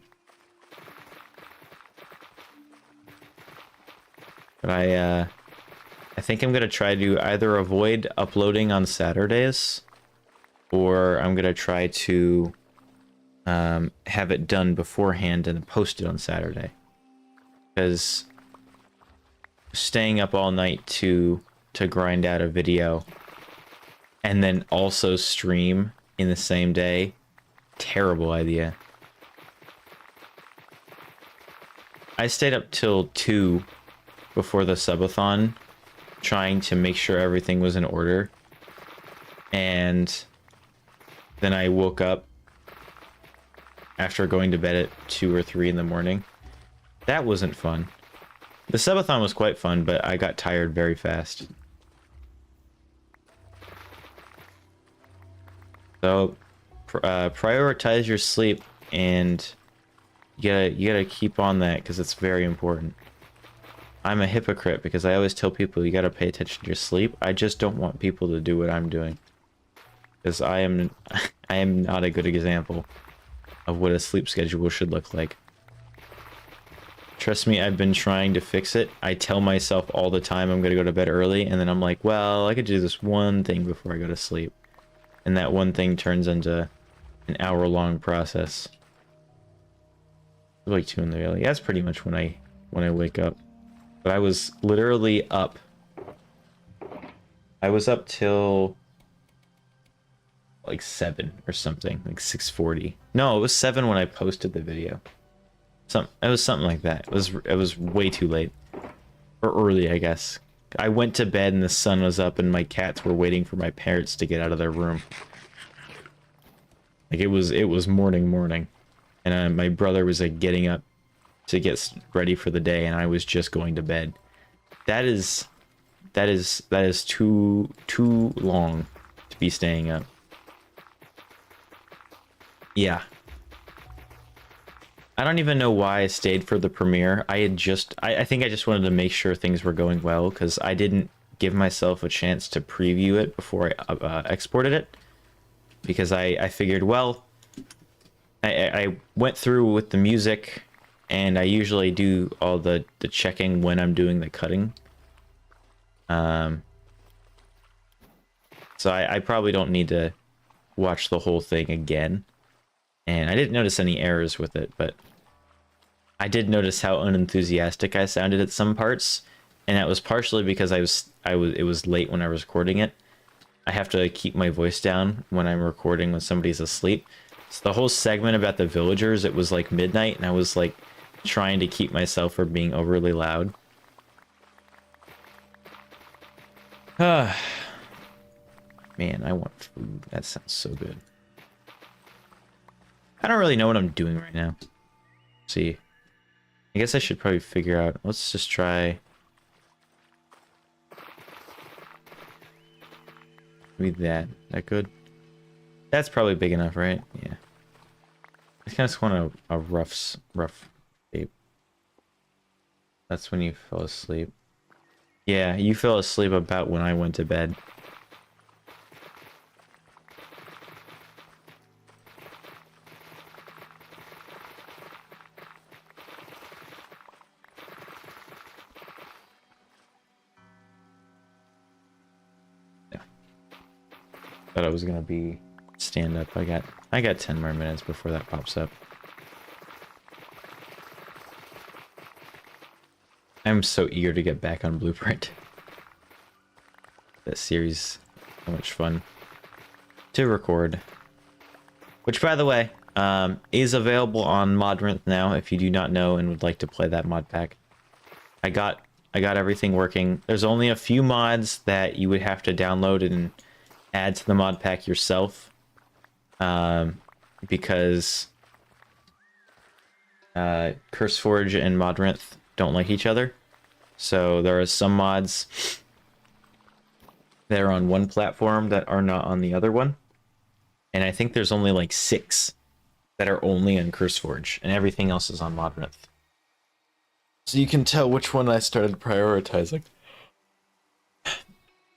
But I think I'm gonna try to either avoid uploading on Saturdays, or I'm gonna try to have it done beforehand and post it on Saturday. Because staying up all night to grind out a video and then also stream in the same day, terrible idea. I stayed up till 2 before the subathon, trying to make sure everything was in order. And then I woke up after going to bed at 2 or 3 in the morning. That wasn't fun. The subathon was quite fun, but I got tired very fast. So, prioritize your sleep, and you gotta keep on that because it's very important. I'm a hypocrite because I always tell people you gotta pay attention to your sleep. I just don't want people to do what I'm doing, because I am not a good example of what a sleep schedule should look like. Trust me, I've been trying to fix it. I tell myself all the time I'm gonna go to bed early, and then I'm like, well, I could do this one thing before I go to sleep. And that one thing turns into an hour-long process. Like 2 in the early. That's pretty much when I wake up. But I was literally up. I was up till like 7 or something, like 6:40. No, it was 7 when I posted the video. It was something like that. It was way too late, or early, I guess. I went to bed and the sun was up and my cats were waiting for my parents to get out of their room. Like it was morning, and my brother was like getting up to get ready for the day, and I was just going to bed. That is too long to be staying up. Yeah. I don't even know why I stayed for the premiere. I think I just wanted to make sure things were going well, because I didn't give myself a chance to preview it before I exported it. Because I figured, well, I went through with the music, and I usually do all the checking when I'm doing the cutting. So I probably don't need to watch the whole thing again. And I didn't notice any errors with it, but I did notice how unenthusiastic I sounded at some parts, and that was partially because it was late when I was recording it. I have to keep my voice down when I'm recording when somebody's asleep. So the whole segment about the villagers, it was like midnight, and I was like trying to keep myself from being overly loud. Man, I want food. That sounds so good. I don't really know what I'm doing right now. see. I guess I should probably figure out. Let's just try. Maybe that. That good? That's probably big enough, right? Yeah. I kind of just want a rough shape. That's when you fell asleep. Yeah, you fell asleep about when I went to bed. Yeah. Thought I was gonna be stand up. I got 10 more minutes before that pops up. I'm so eager to get back on Blueprint. That series, so much fun to record. Which, by the way, is available on Modrinth now. If you do not know and would like to play that mod pack, I got everything working. There's only a few mods that you would have to download and add to the mod pack yourself, because CurseForge and Modrinth don't like each other. So there are some mods that are on one platform that are not on the other one. And I think there's only like 6 that are only on CurseForge, and everything else is on Modrinth. So you can tell which one I started prioritizing.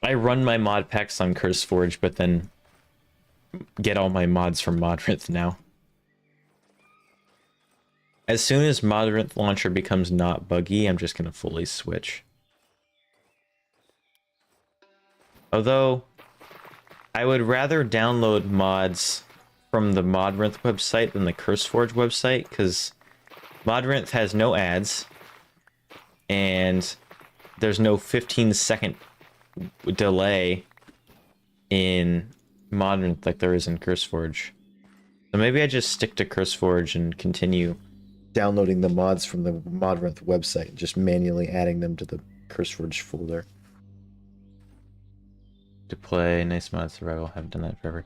I run my mod packs on CurseForge, but then get all my mods from Modrinth now. As soon as Modrinth Launcher becomes not buggy, I'm just going to fully switch. Although, I would rather download mods from the Modrinth website than the CurseForge website, because Modrinth has no ads, and there's no 15-second delay in Modrinth like there is in CurseForge. So maybe I just stick to CurseForge and continue downloading the mods from the Modrinth website, just manually adding them to the CurseForge folder. To play nice mod survival, haven't done that forever.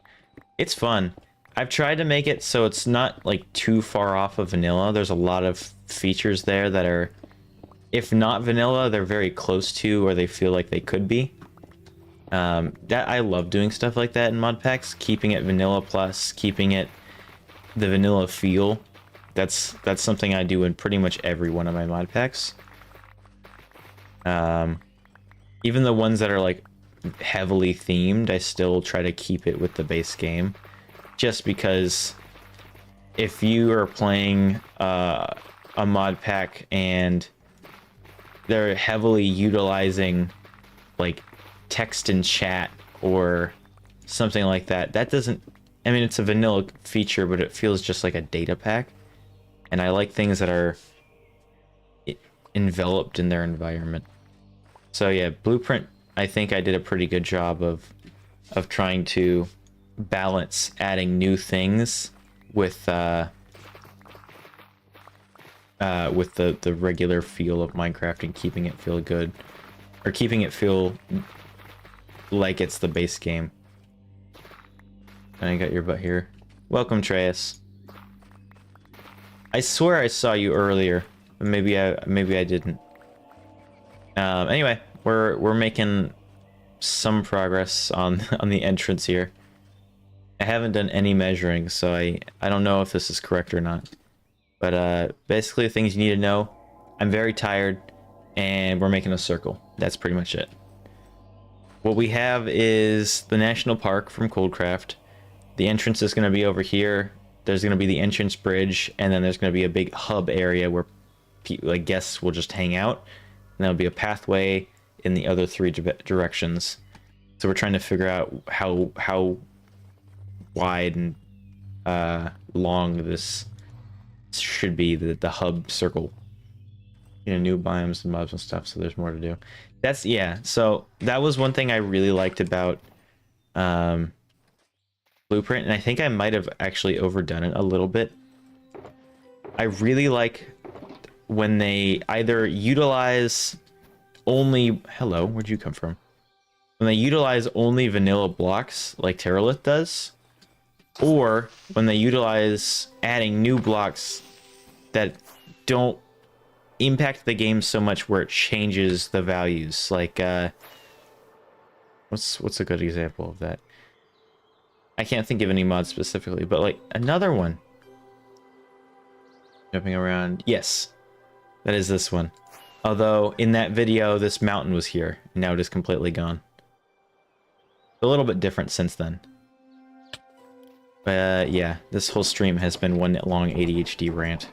It's fun. I've tried to make it so it's not like too far off of vanilla. There's a lot of features there that are, if not vanilla, they're very close to, or they feel like they could be. That I love doing stuff like that in mod packs, keeping it vanilla plus, keeping it the vanilla feel. That's something I do in pretty much every one of my mod packs. Even the ones that are like heavily themed, I still try to keep it with the base game, just because if you are playing a mod pack and they're heavily utilizing like text and chat or something like that, that doesn't, I mean, it's a vanilla feature, but it feels just like a data pack, and I like things that are enveloped in their environment. So yeah, Blueprint, I think I did a pretty good job of trying to balance adding new things with the regular feel of Minecraft and keeping it feel good, or keeping it feel like it's the base game. And I got your butt here. Welcome, Treus. I swear I saw you earlier, but maybe I didn't. Anyway, we're making some progress on the entrance here. I haven't done any measuring, so I don't know if this is correct or not. But basically, the things you need to know: I'm very tired, and we're making a circle. That's pretty much it. What we have is the national park from Coldcraft. The entrance is going to be over here. There's going to be the entrance bridge, and then there's going to be a big hub area where like guests will just hang out. And there'll be a pathway in the other 3 directions. So we're trying to figure out how wide and long this should be, the hub circle. You know, new biomes and mobs and stuff, so there's more to do. That's, yeah, so that was one thing I really liked about Blueprint, and I think I might have actually overdone it a little bit. I really like when they either utilize only... Hello, where'd you come from? When they utilize only vanilla blocks, like Terralith does, or when they utilize adding new blocks that don't impact the game so much where it changes the values. Like what's a good example of that? I can't think of any mods specifically, but like another one. Jumping around. Yes, that is this one. Although in that video, this mountain was here. Now it is completely gone. A little bit different since then. But yeah, this whole stream has been one long ADHD rant.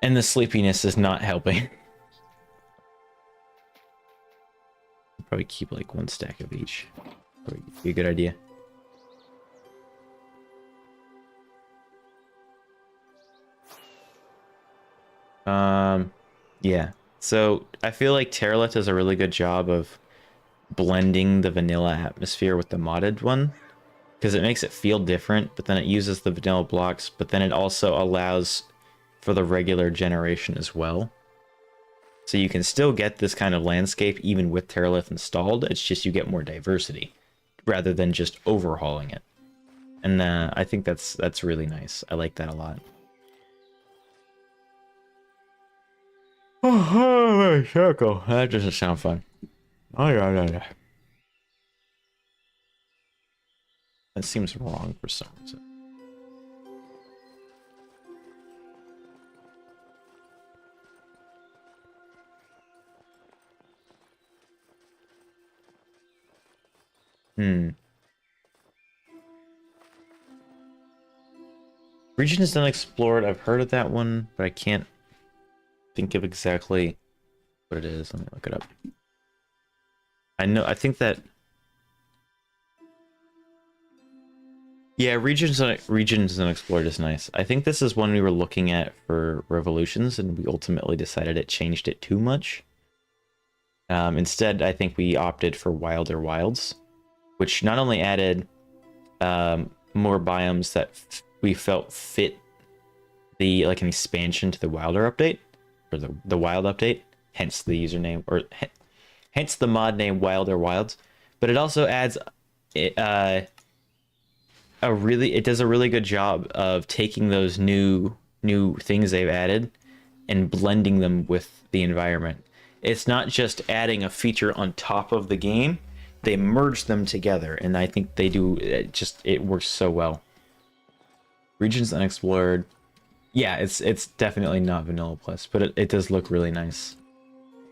And the sleepiness is not helping. Probably keep like one stack of each. Probably be a good idea. Yeah. So I feel like Terralit does a really good job of blending the vanilla atmosphere with the modded one, because it makes it feel different, but then it uses the vanilla blocks, but then it also allows for the regular generation as well. So you can still get this kind of landscape even with Terralit installed. It's just you get more diversity rather than just overhauling it. And I think that's really nice. I like that a lot. Oh, circle. That doesn't sound fun. Oh, yeah. That seems wrong for some reason. Regions unexplored. I've heard of that one, but I can't think of exactly what it is. Let me look it up. I think that... Yeah, regions unexplored is nice. I think this is one we were looking at for Revolutions, and we ultimately decided it changed it too much. Instead, I think we opted for Wilder Wilds, which not only added more biomes that we felt fit the like an expansion to the Wilder update, or the Wild update, hence the username, or hence the mod name Wilder Wilds, but it also adds it does a really good job of taking those new things they've added and blending them with the environment. It's not just adding a feature on top of the game, they merge them together, and I think they do it works so well. Regions unexplored. Yeah, it's definitely not Vanilla Plus, but it does look really nice.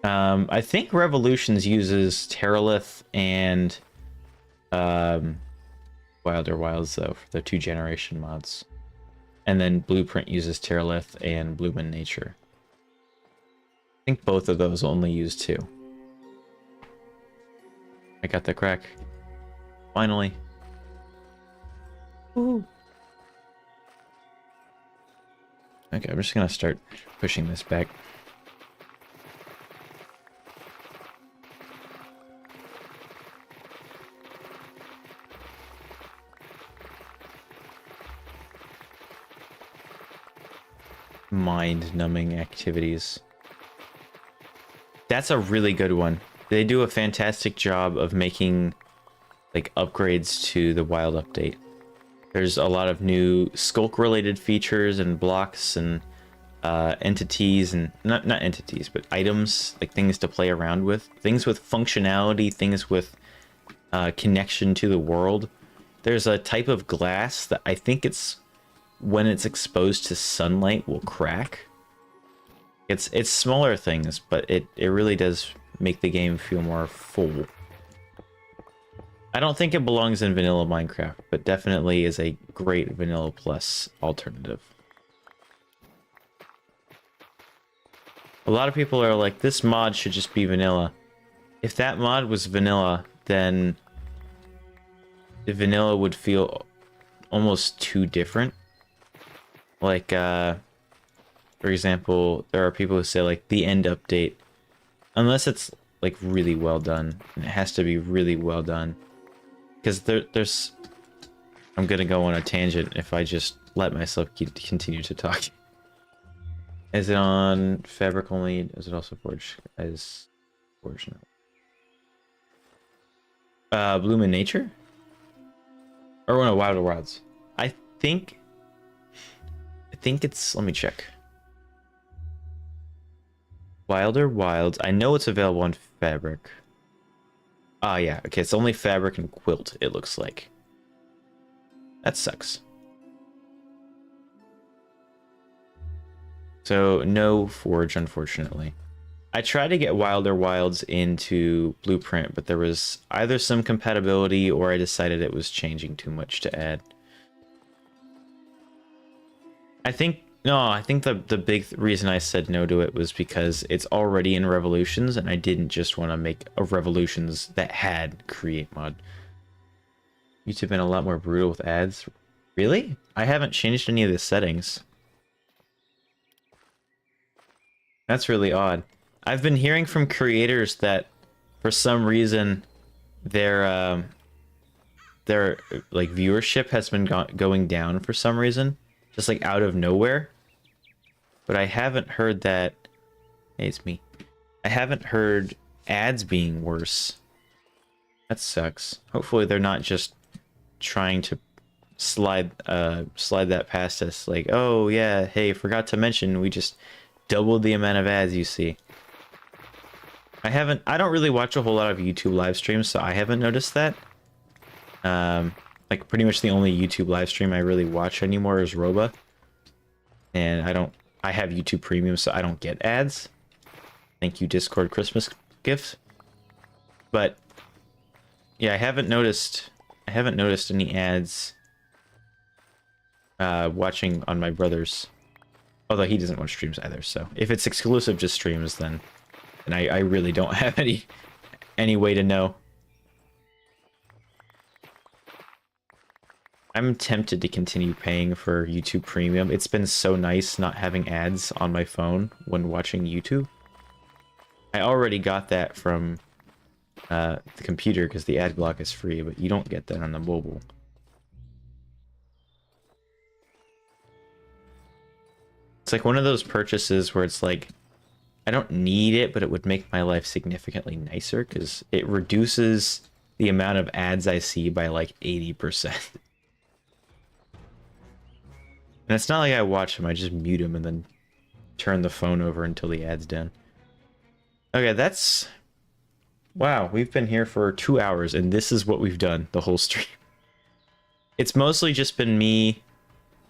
I think Revolutions uses Terralith and Wilder Wilds though for the 2 generation mods, and then Blueprint uses Terralith and Bloom in Nature. I think both of those only use 2. I got the crack. Finally. Woohoo. Okay, I'm just gonna start pushing this back. Mind-numbing activities. That's a really good one. They do a fantastic job of making like upgrades to the Wild update. There's a lot of new Skulk related features and blocks and entities, and not entities, but items, like things to play around with, things with functionality, things with connection to the world. There's a type of glass that I think it's when it's exposed to sunlight will crack. It's smaller things, but it really does make the game feel more full. I don't think it belongs in vanilla Minecraft, but definitely is a great Vanilla Plus alternative. A lot of people are like, this mod should just be vanilla. If that mod was vanilla, then the vanilla would feel almost too different. Like, for example, there are people who say like the end update, unless it's like really well done, and it has to be really well done. Because there's... I'm gonna go on a tangent if I just let myself continue to talk. Is it on Fabric only? Is it also Forge? As Forge now. Bloom in Nature? Or no, Wilder Wilds. I think think it's, let me check. Wilder Wilds. I know it's available on Fabric. Ah, yeah. Okay, it's only Fabric and Quilt, it looks like. That sucks. So, no Forge, unfortunately. I tried to get Wilder Wilds into Blueprint, but there was either some compatibility or I decided it was changing too much to add. I think the big reason I said no to it was because it's already in Revolutions, and I didn't just want to make a Revolutions that had Create Mod. YouTube been a lot more brutal with ads. Really? I haven't changed any of the settings. That's really odd. I've been hearing from creators that for some reason their like viewership has been going down for some reason, just like out of nowhere. But I haven't heard that. Hey, it's me. I haven't heard ads being worse. That sucks. Hopefully they're not just trying to slide that past us. Like, oh yeah, hey, forgot to mention we just doubled the amount of ads you see. I don't really watch a whole lot of YouTube live streams, so I haven't noticed that. Like pretty much the only YouTube live stream I really watch anymore is Roba. And I have YouTube Premium, so I don't get ads. Thank you, Discord Christmas gift. But yeah, I haven't noticed any ads watching on my brother's. Although he doesn't watch streams either, so if it's exclusive to streams, then I really don't have any way to know. I'm tempted to continue paying for YouTube Premium. It's been so nice not having ads on my phone when watching YouTube. I already got that from the computer because the ad block is free, but you don't get that on the mobile. It's like one of those purchases where it's like, I don't need it, but it would make my life significantly nicer because it reduces the amount of ads I see by like 80%. And it's not like I watch them, I just mute them and then turn the phone over until the ad's done. Okay, that's... Wow, we've been here for 2 hours and this is what we've done the whole stream. It's mostly just been me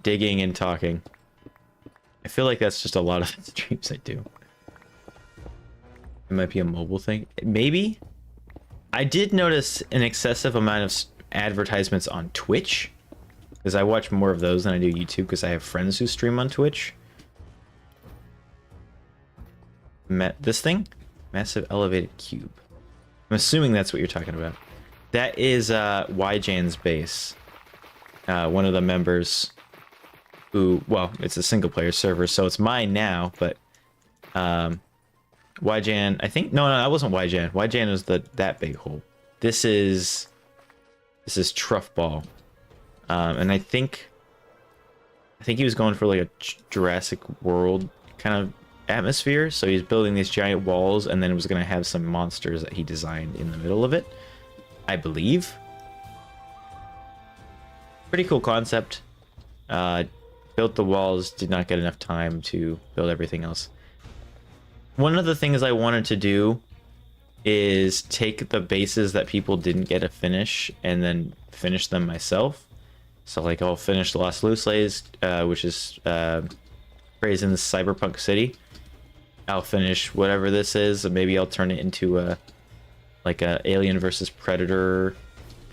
digging and talking. I feel like that's just a lot of the streams I do. It might be a mobile thing. Maybe? I did notice an excessive amount of advertisements on Twitch. Because I watch more of those than I do YouTube because I have friends who stream on Twitch. This thing? Massive elevated cube. I'm assuming that's what you're talking about. That is YJan's base. One of the members who, well, it's a single player server, so it's mine now, but YJan, I think, no, that wasn't YJan. YJan was that big hole. This is Truffball. And I think he was going for like a Jurassic World kind of atmosphere, so he's building these giant walls and then it was going to have some monsters that he designed in the middle of it, I believe. Pretty cool concept. Built the walls, did not get enough time to build everything else. One of the things I wanted to do is take the bases that people didn't get to finish and then finish them myself. So like I'll finish the Lost Looselays, which is Crazen's Cyberpunk City. I'll finish whatever this is, and maybe I'll turn it into a Alien versus Predator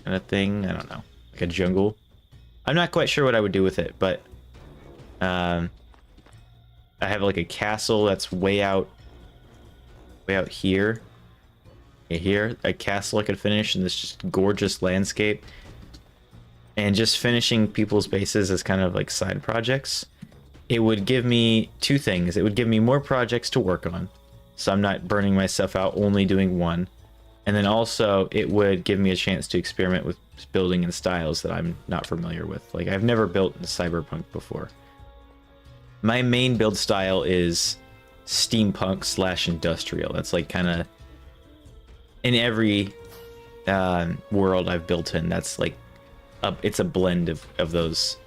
kind of thing. I don't know, like a jungle. I'm not quite sure what I would do with it, but I have like a castle that's way out here. Here, a castle I could finish in this just gorgeous landscape. And just finishing people's bases as kind of like side projects, it would give me two things. It would give me more projects to work on, so I'm not burning myself out only doing one. And then also it would give me a chance to experiment with building in styles that I'm not familiar with. Like I've never built in Cyberpunk before. My main build style is steampunk / industrial. That's like kind of in every world I've built in. That's like it's a blend of those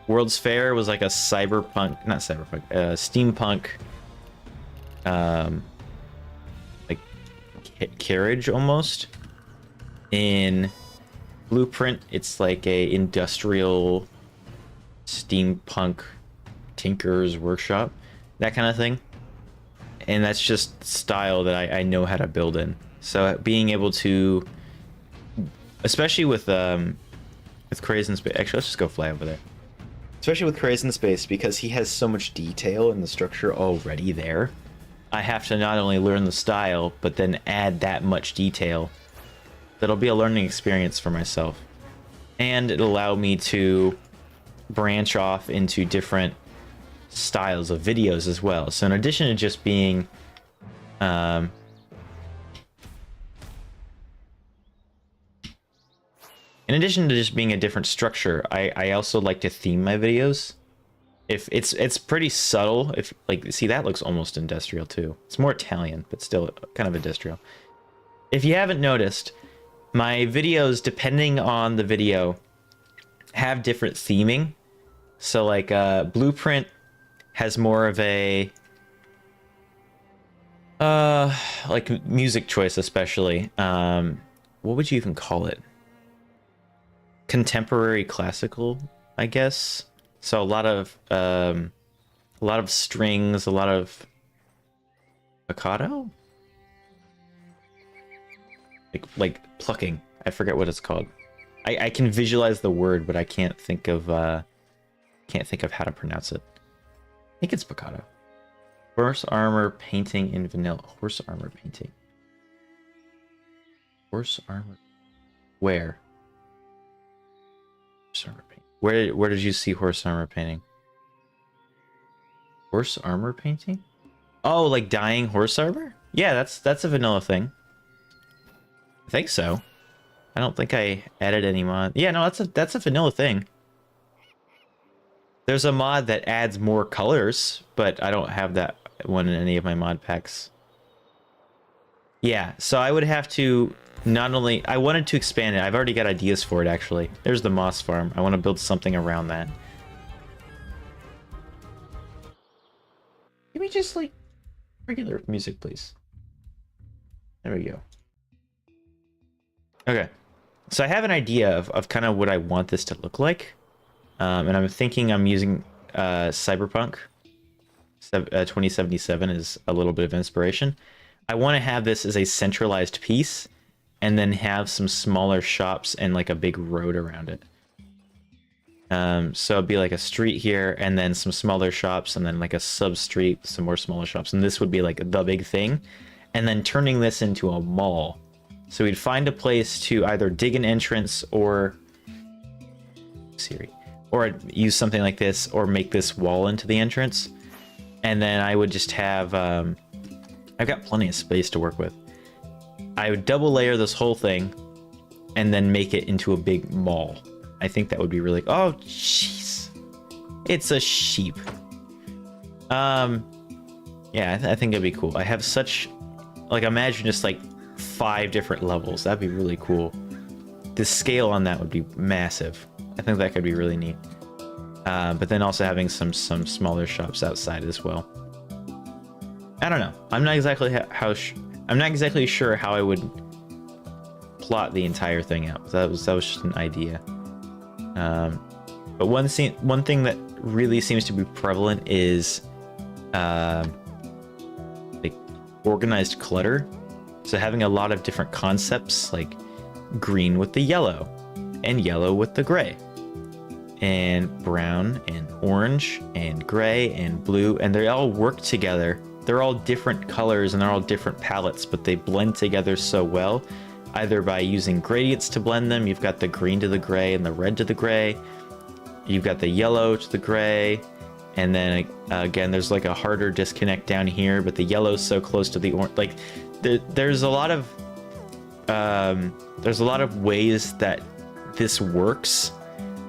World's Fair was like a cyberpunk, not cyberpunk, steampunk, like carriage almost. In Blueprint, it's like a industrial steampunk tinker's workshop, that kind of thing. And that's just style that I know how to build in. So being able to, especially with Craze in Space, actually let's just go fly over there. Especially with Craze in Space, because he has so much detail in the structure already there. I have to not only learn the style, but then add that much detail. That'll be a learning experience for myself. And it'll allow me to branch off into different styles of videos as well. So in addition to just being in addition to just being a different structure, I also like to theme my videos. If it's pretty subtle. If like, see, that looks almost industrial too. It's more Italian, but still kind of industrial. If you haven't noticed, my videos, depending on the video, have different theming. So like Blueprint has more of a like music choice, especially. What would you even call it? Contemporary classical, I guess. So a lot of strings, a lot of staccato, like plucking. I forget what it's called. I can visualize the word, but I can't think of how to pronounce it. I think it's staccato. Horse armor painting in vanilla. Horse armor painting. Horse armor. Where? Horse armor painting. Where did you see horse armor painting? Horse armor painting? Oh, like dyeing horse armor? Yeah, that's a vanilla thing. I think so. I don't think I added any mod. Yeah, no, that's a vanilla thing. There's a mod that adds more colors, but I don't have that one in any of my mod packs. Yeah, so I would have to not only... I wanted to expand it. I've already got ideas for it, actually. There's the moss farm. I want to build something around that. Give me just, like, regular music, please. There we go. Okay. So I have an idea of kind of what I want this to look like. And I'm thinking I'm using Cyberpunk 2077 as a little bit of inspiration. I want to have this as a centralized piece and then have some smaller shops and like a big road around it. So it'd be like a street here and then some smaller shops and then like a sub street, some more smaller shops. And this would be like the big thing. And then turning this into a mall. So we'd find a place to either dig an entrance or Siri, or use something like this or make this wall into the entrance. And then I would just have, I've got plenty of space to work with. I would double layer this whole thing and then make it into a big mall. I think that would be really, oh, jeez. It's a sheep. Yeah, I think it'd be cool. I have such, like, imagine just like 5 different levels. That'd be really cool. The scale on that would be massive. I think that could be really neat. But then also having some smaller shops outside as well. I don't know. I'm not exactly I'm not exactly sure how I would plot the entire thing out. That was just an idea. But one thing that really seems to be prevalent is like organized clutter. So having a lot of different concepts, like green with the yellow, and yellow with the gray, and brown and orange and gray and blue, and they all work together. They're all different colors and they're all different palettes, but they blend together so well, either by using gradients to blend them. You've got the green to the gray and the red to the gray. You've got the yellow to the gray, and then again, there's like a harder disconnect down here, but the yellow's so close to the orange. Like there's a lot of ways that this works,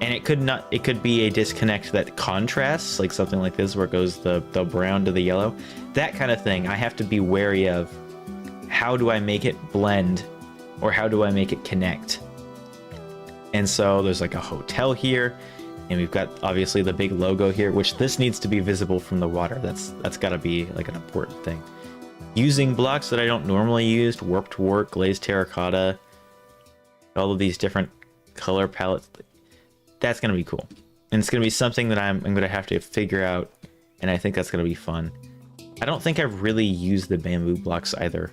and it could be a disconnect that contrasts, like something like this where it goes the brown to the yellow, that kind of thing. I have to be wary of how do I make it blend or how do I make it connect. And so there's like a hotel here, And we've got obviously the big logo here, which this needs to be visible from the water. That's got to be like an important thing. Using blocks that I don't normally use, warped wart, glazed terracotta, all of these different color palettes. That's gonna be cool, and it's gonna be something that I'm gonna have to figure out, and I think that's gonna be fun. I don't think I've really used the bamboo blocks either.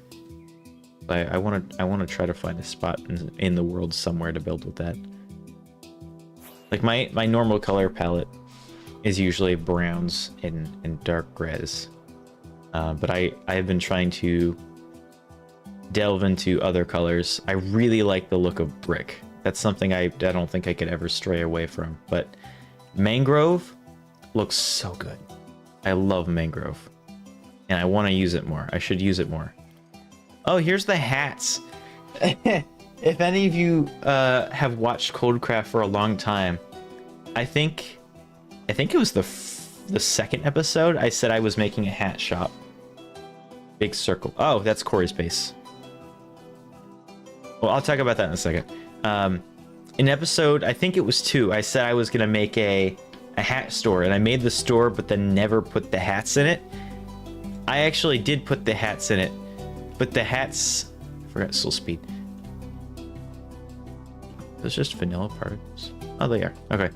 I want to try to find a spot in the world somewhere to build with that. Like my normal color palette is usually browns and dark grays. But I have been trying to delve into other colors. I really like the look of brick. That's something I don't think I could ever stray away from. But mangrove looks so good. I love mangrove. And I want to use it more. I should use it more. Oh, here's the hats. If any of you have watched Coldcraft for a long time, I think it was the second episode I said I was making a hat shop. Big circle. Oh, that's Corey's base. Well, I'll talk about that in a second. In episode, I think it was 2, I said I was gonna make a hat store, and I made the store but then never put the hats in it. I actually did put the hats in it, but the hats... I forgot soul speed. Those just vanilla particles? Oh, they are. Okay.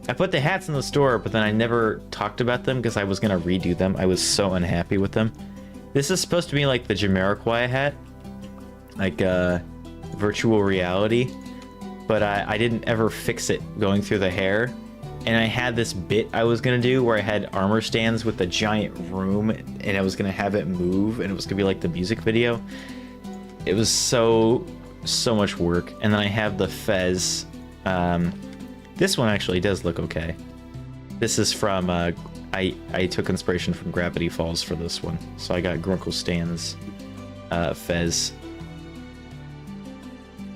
I put the hats in the store, but then I never talked about them because I was going to redo them. I was so unhappy with them. This is supposed to be like the Jamiroquai hat. Like, virtual reality. But I didn't ever fix it going through the hair. And I had this bit I was going to do where I had armor stands with a giant room, and I was going to have it move, and it was going to be like the music video. It was so much work. And then I have the fez. This one actually does look okay. This is from, I took inspiration from Gravity Falls for this one. So I got Grunkle Stan's fez.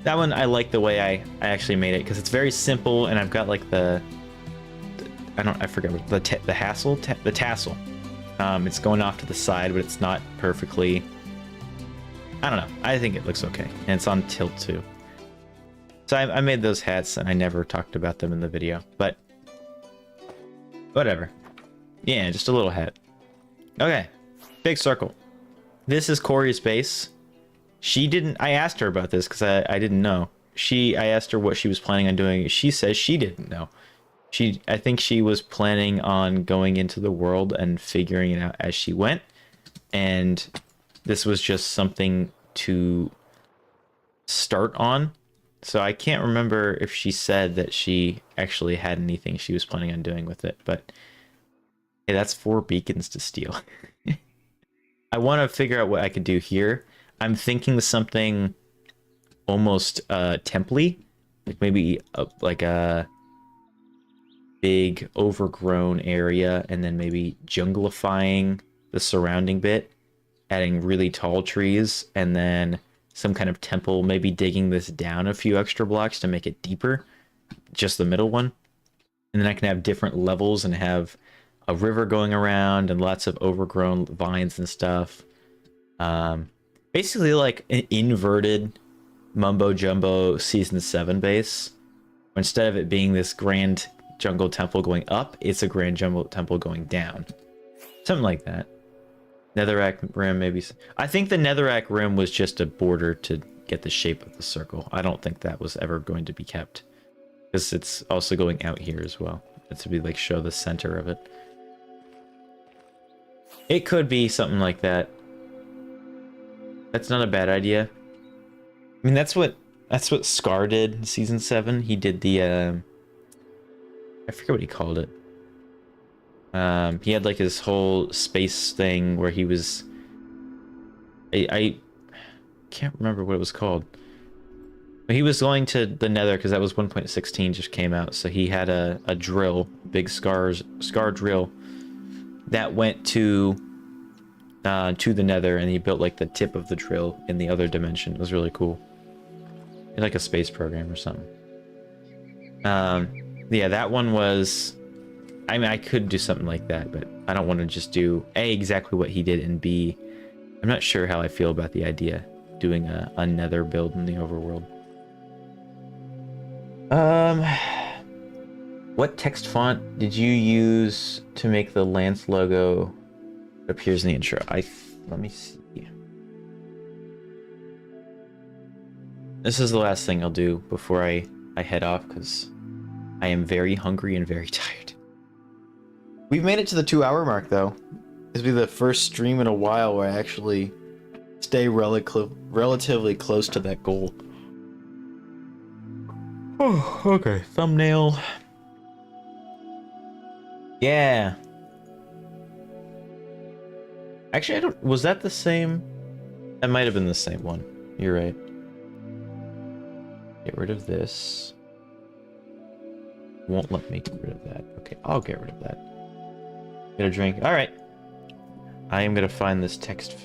That one, I like the way I actually made it, because it's very simple, and I've got like I forget what the tassel. It's going off to the side, but it's not perfectly. I don't know. I think it looks okay, and it's on tilt too. So I made those hats, and I never talked about them in the video, but whatever. Yeah, just a little hat. Okay, big circle. This is Corey's base. She didn't. I asked her about this because I didn't know. I asked her what she was planning on doing. She says she didn't know. I think she was planning on going into the world and figuring it out as she went. And this was just something to start on. So I can't remember if she said that she actually had anything she was planning on doing with it. But hey, that's 4 beacons to steal. I want to figure out what I could do here. I'm thinking something almost temple-y. Like maybe like a big overgrown area, and then maybe junglifying the surrounding bit, adding really tall trees, and then some kind of temple, maybe digging this down a few extra blocks to make it deeper, just the middle one. And then I can have different levels and have a river going around and lots of overgrown vines and stuff. Basically like an inverted mumbo jumbo season 7 base. Instead of it being this grand jungle temple going up, it's a grand jungle temple going down. Something like that. Netherrack rim, maybe. I think the netherrack rim was just a border to get the shape of the circle. I don't think that was ever going to be kept, because it's also going out here as well. It's to be like show the center of it. It could be something like that. That's not a bad idea. I mean, that's what Scar did in season 7. He did the I forget what he called it. He had like his whole space thing where he was... I can't remember what it was called. But he was going to the nether because that was 1.16 just came out. So he had a drill, big Scar drill, that went to the nether, and he built like the tip of the drill in the other dimension. It was really cool. Like a space program or something. Yeah, that one was... I mean, I could do something like that, but I don't want to just do A, exactly what he did, and B, I'm not sure how I feel about the idea doing a nether build in the overworld. What text font did you use to make the Laynce logo that appears in the intro? Let me see. This is the last thing I'll do before I head off, because I am very hungry and very tired. We've made it to the 2-hour mark, though. This will be the first stream in a while where I actually stay relatively close to that goal. Oh, okay. Thumbnail. Yeah. Actually, I don't... Was that the same? That might have been the same one. You're right. Get rid of this. Won't let me get rid of that. Okay, I'll get rid of that. Get a drink. Alright. I am gonna find this text...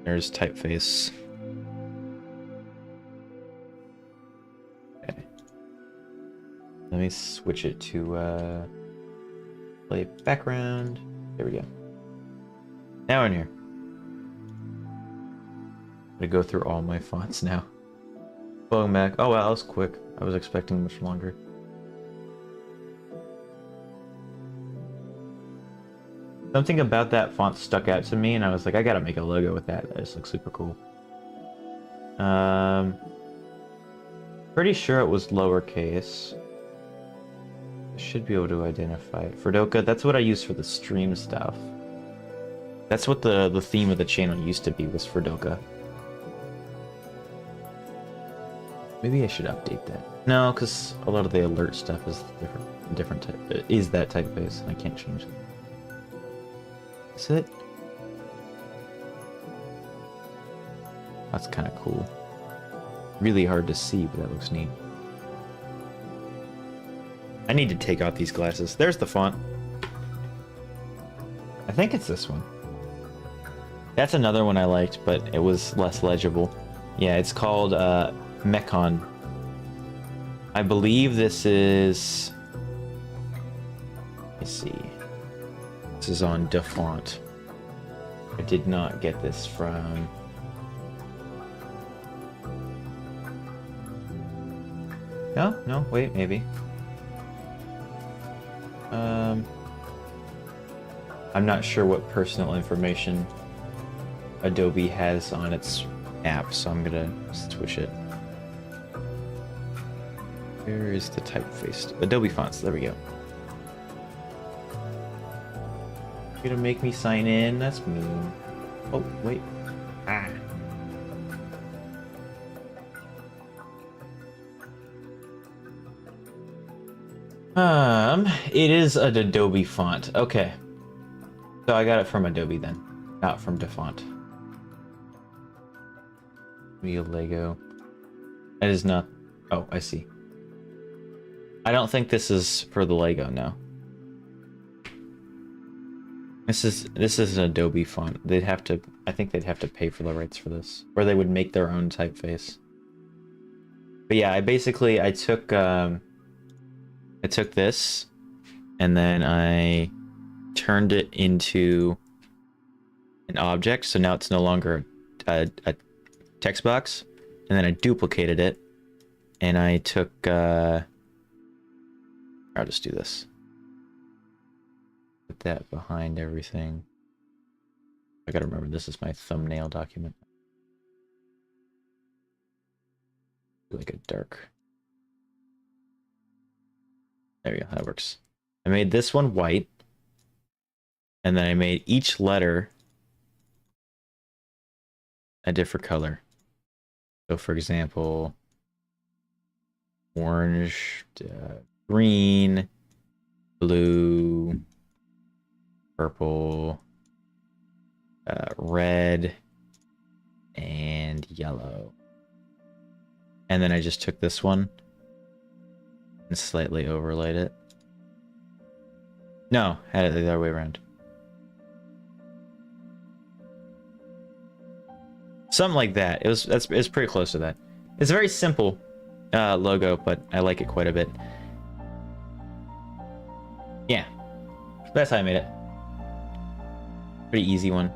There's typeface. Okay. Let me switch it to, play background. There we go. Now in here. I'm gonna go through all my fonts now. Going back. Oh wow, that was quick. I was expecting much longer. Something about that font stuck out to me, and I was like, I gotta make a logo with that. That just looks super cool. Pretty sure it was lowercase. I should be able to identify it. Fredoka, that's what I use for the stream stuff. That's what the theme of the channel used to be, was Fredoka. Maybe I should update that. No, because a lot of the alert stuff is different type. Is that typeface, and I can't change it. Is it? That's kind of cool. Really hard to see, but that looks neat. I need to take out these glasses. There's the font. I think it's this one. That's another one I liked, but it was less legible. Yeah, it's called Mekon. I believe this is... Let me see. This is on Defont. I did not get this from... No, wait, maybe. I'm not sure what personal information Adobe has on its app, so I'm gonna switch it. Where is the typeface? Adobe fonts, there we go. You're gonna make me sign in? That's mean. Oh, wait. Ah. It is an Adobe font. Okay. So I got it from Adobe then, not from Defont. Real Lego. That is not... Oh, I see. I don't think this is for the Lego, no. This is an Adobe font. They'd have to... I think they'd have to pay for the rights for this. Or they would make their own typeface. But yeah, I took this, and then I turned it into an object, so now it's no longer a text box, and then I duplicated it, and I took, I'll just do this. Put that behind everything. I gotta remember, this is my thumbnail document. Like a dark... There we go, that works. I made this one white, and then I made each letter a different color. So for example, orange, green, blue, purple, red, and yellow. And then I just took this one and slightly overlaid it. No, had it the other way around. Something like that. It's pretty close to that. It's a very simple logo, but I like it quite a bit. Yeah, that's how I made it. Pretty easy one.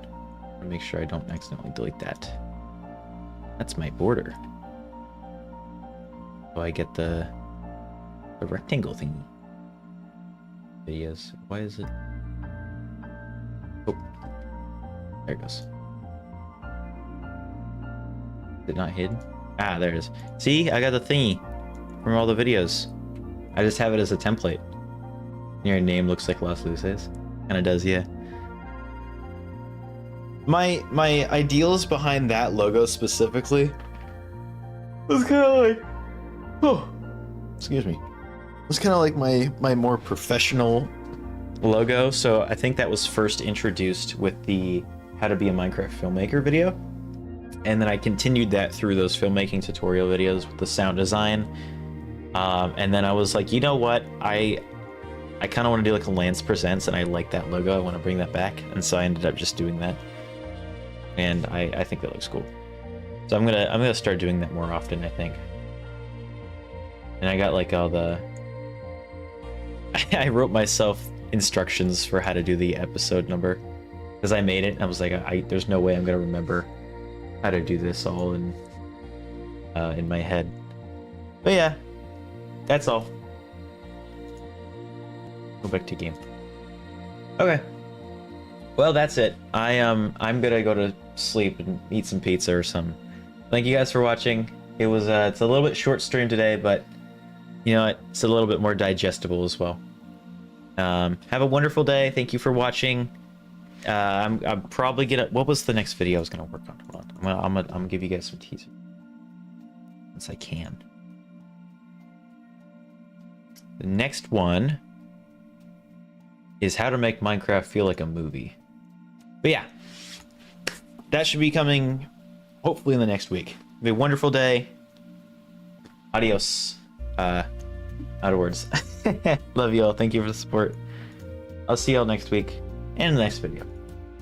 I'll make sure I don't accidentally delete that. That's my border. So I get the rectangle thingy. videos. Why is it? Oh, there it goes. Is it not hidden? Ah, there it is. See, I got the thingy from all the videos. I just have it as a template. Your name looks like Los Luces. Kinda does, yeah. My ideals behind that logo specifically was kind of like, oh, excuse me. It was kind of like my more professional logo. So I think that was first introduced with the How to Be a Minecraft Filmmaker video. And then I continued that through those filmmaking tutorial videos with the sound design. And then I was like, you know what? I kind of want to do like a Laynce Presents, and I like that logo. I want to bring that back. And so I ended up just doing that. And I think that looks cool. So I'm gonna start doing that more often, I think. And I got like all the I wrote myself instructions for how to do the episode number because I made it. I was like, there's no way I'm gonna remember how to do this all in my head. But yeah, that's all. Go back to game. Okay. Well, that's it. I'm gonna go to sleep and eat some pizza or something. Thank you guys for watching. It was it's a little bit short stream today, but you know, it's a little bit more digestible as well. Have a wonderful day. Thank you for watching. I'm probably gonna. What was the next video I was gonna work on? Hold on. I'm gonna give you guys some teaser once I can. The next one is how to make Minecraft feel like a movie. But yeah, that should be coming hopefully in the next week. Have a wonderful day. Adios. Out of words. Love you all. Thank you for the support. I'll see y'all next week and in the next video.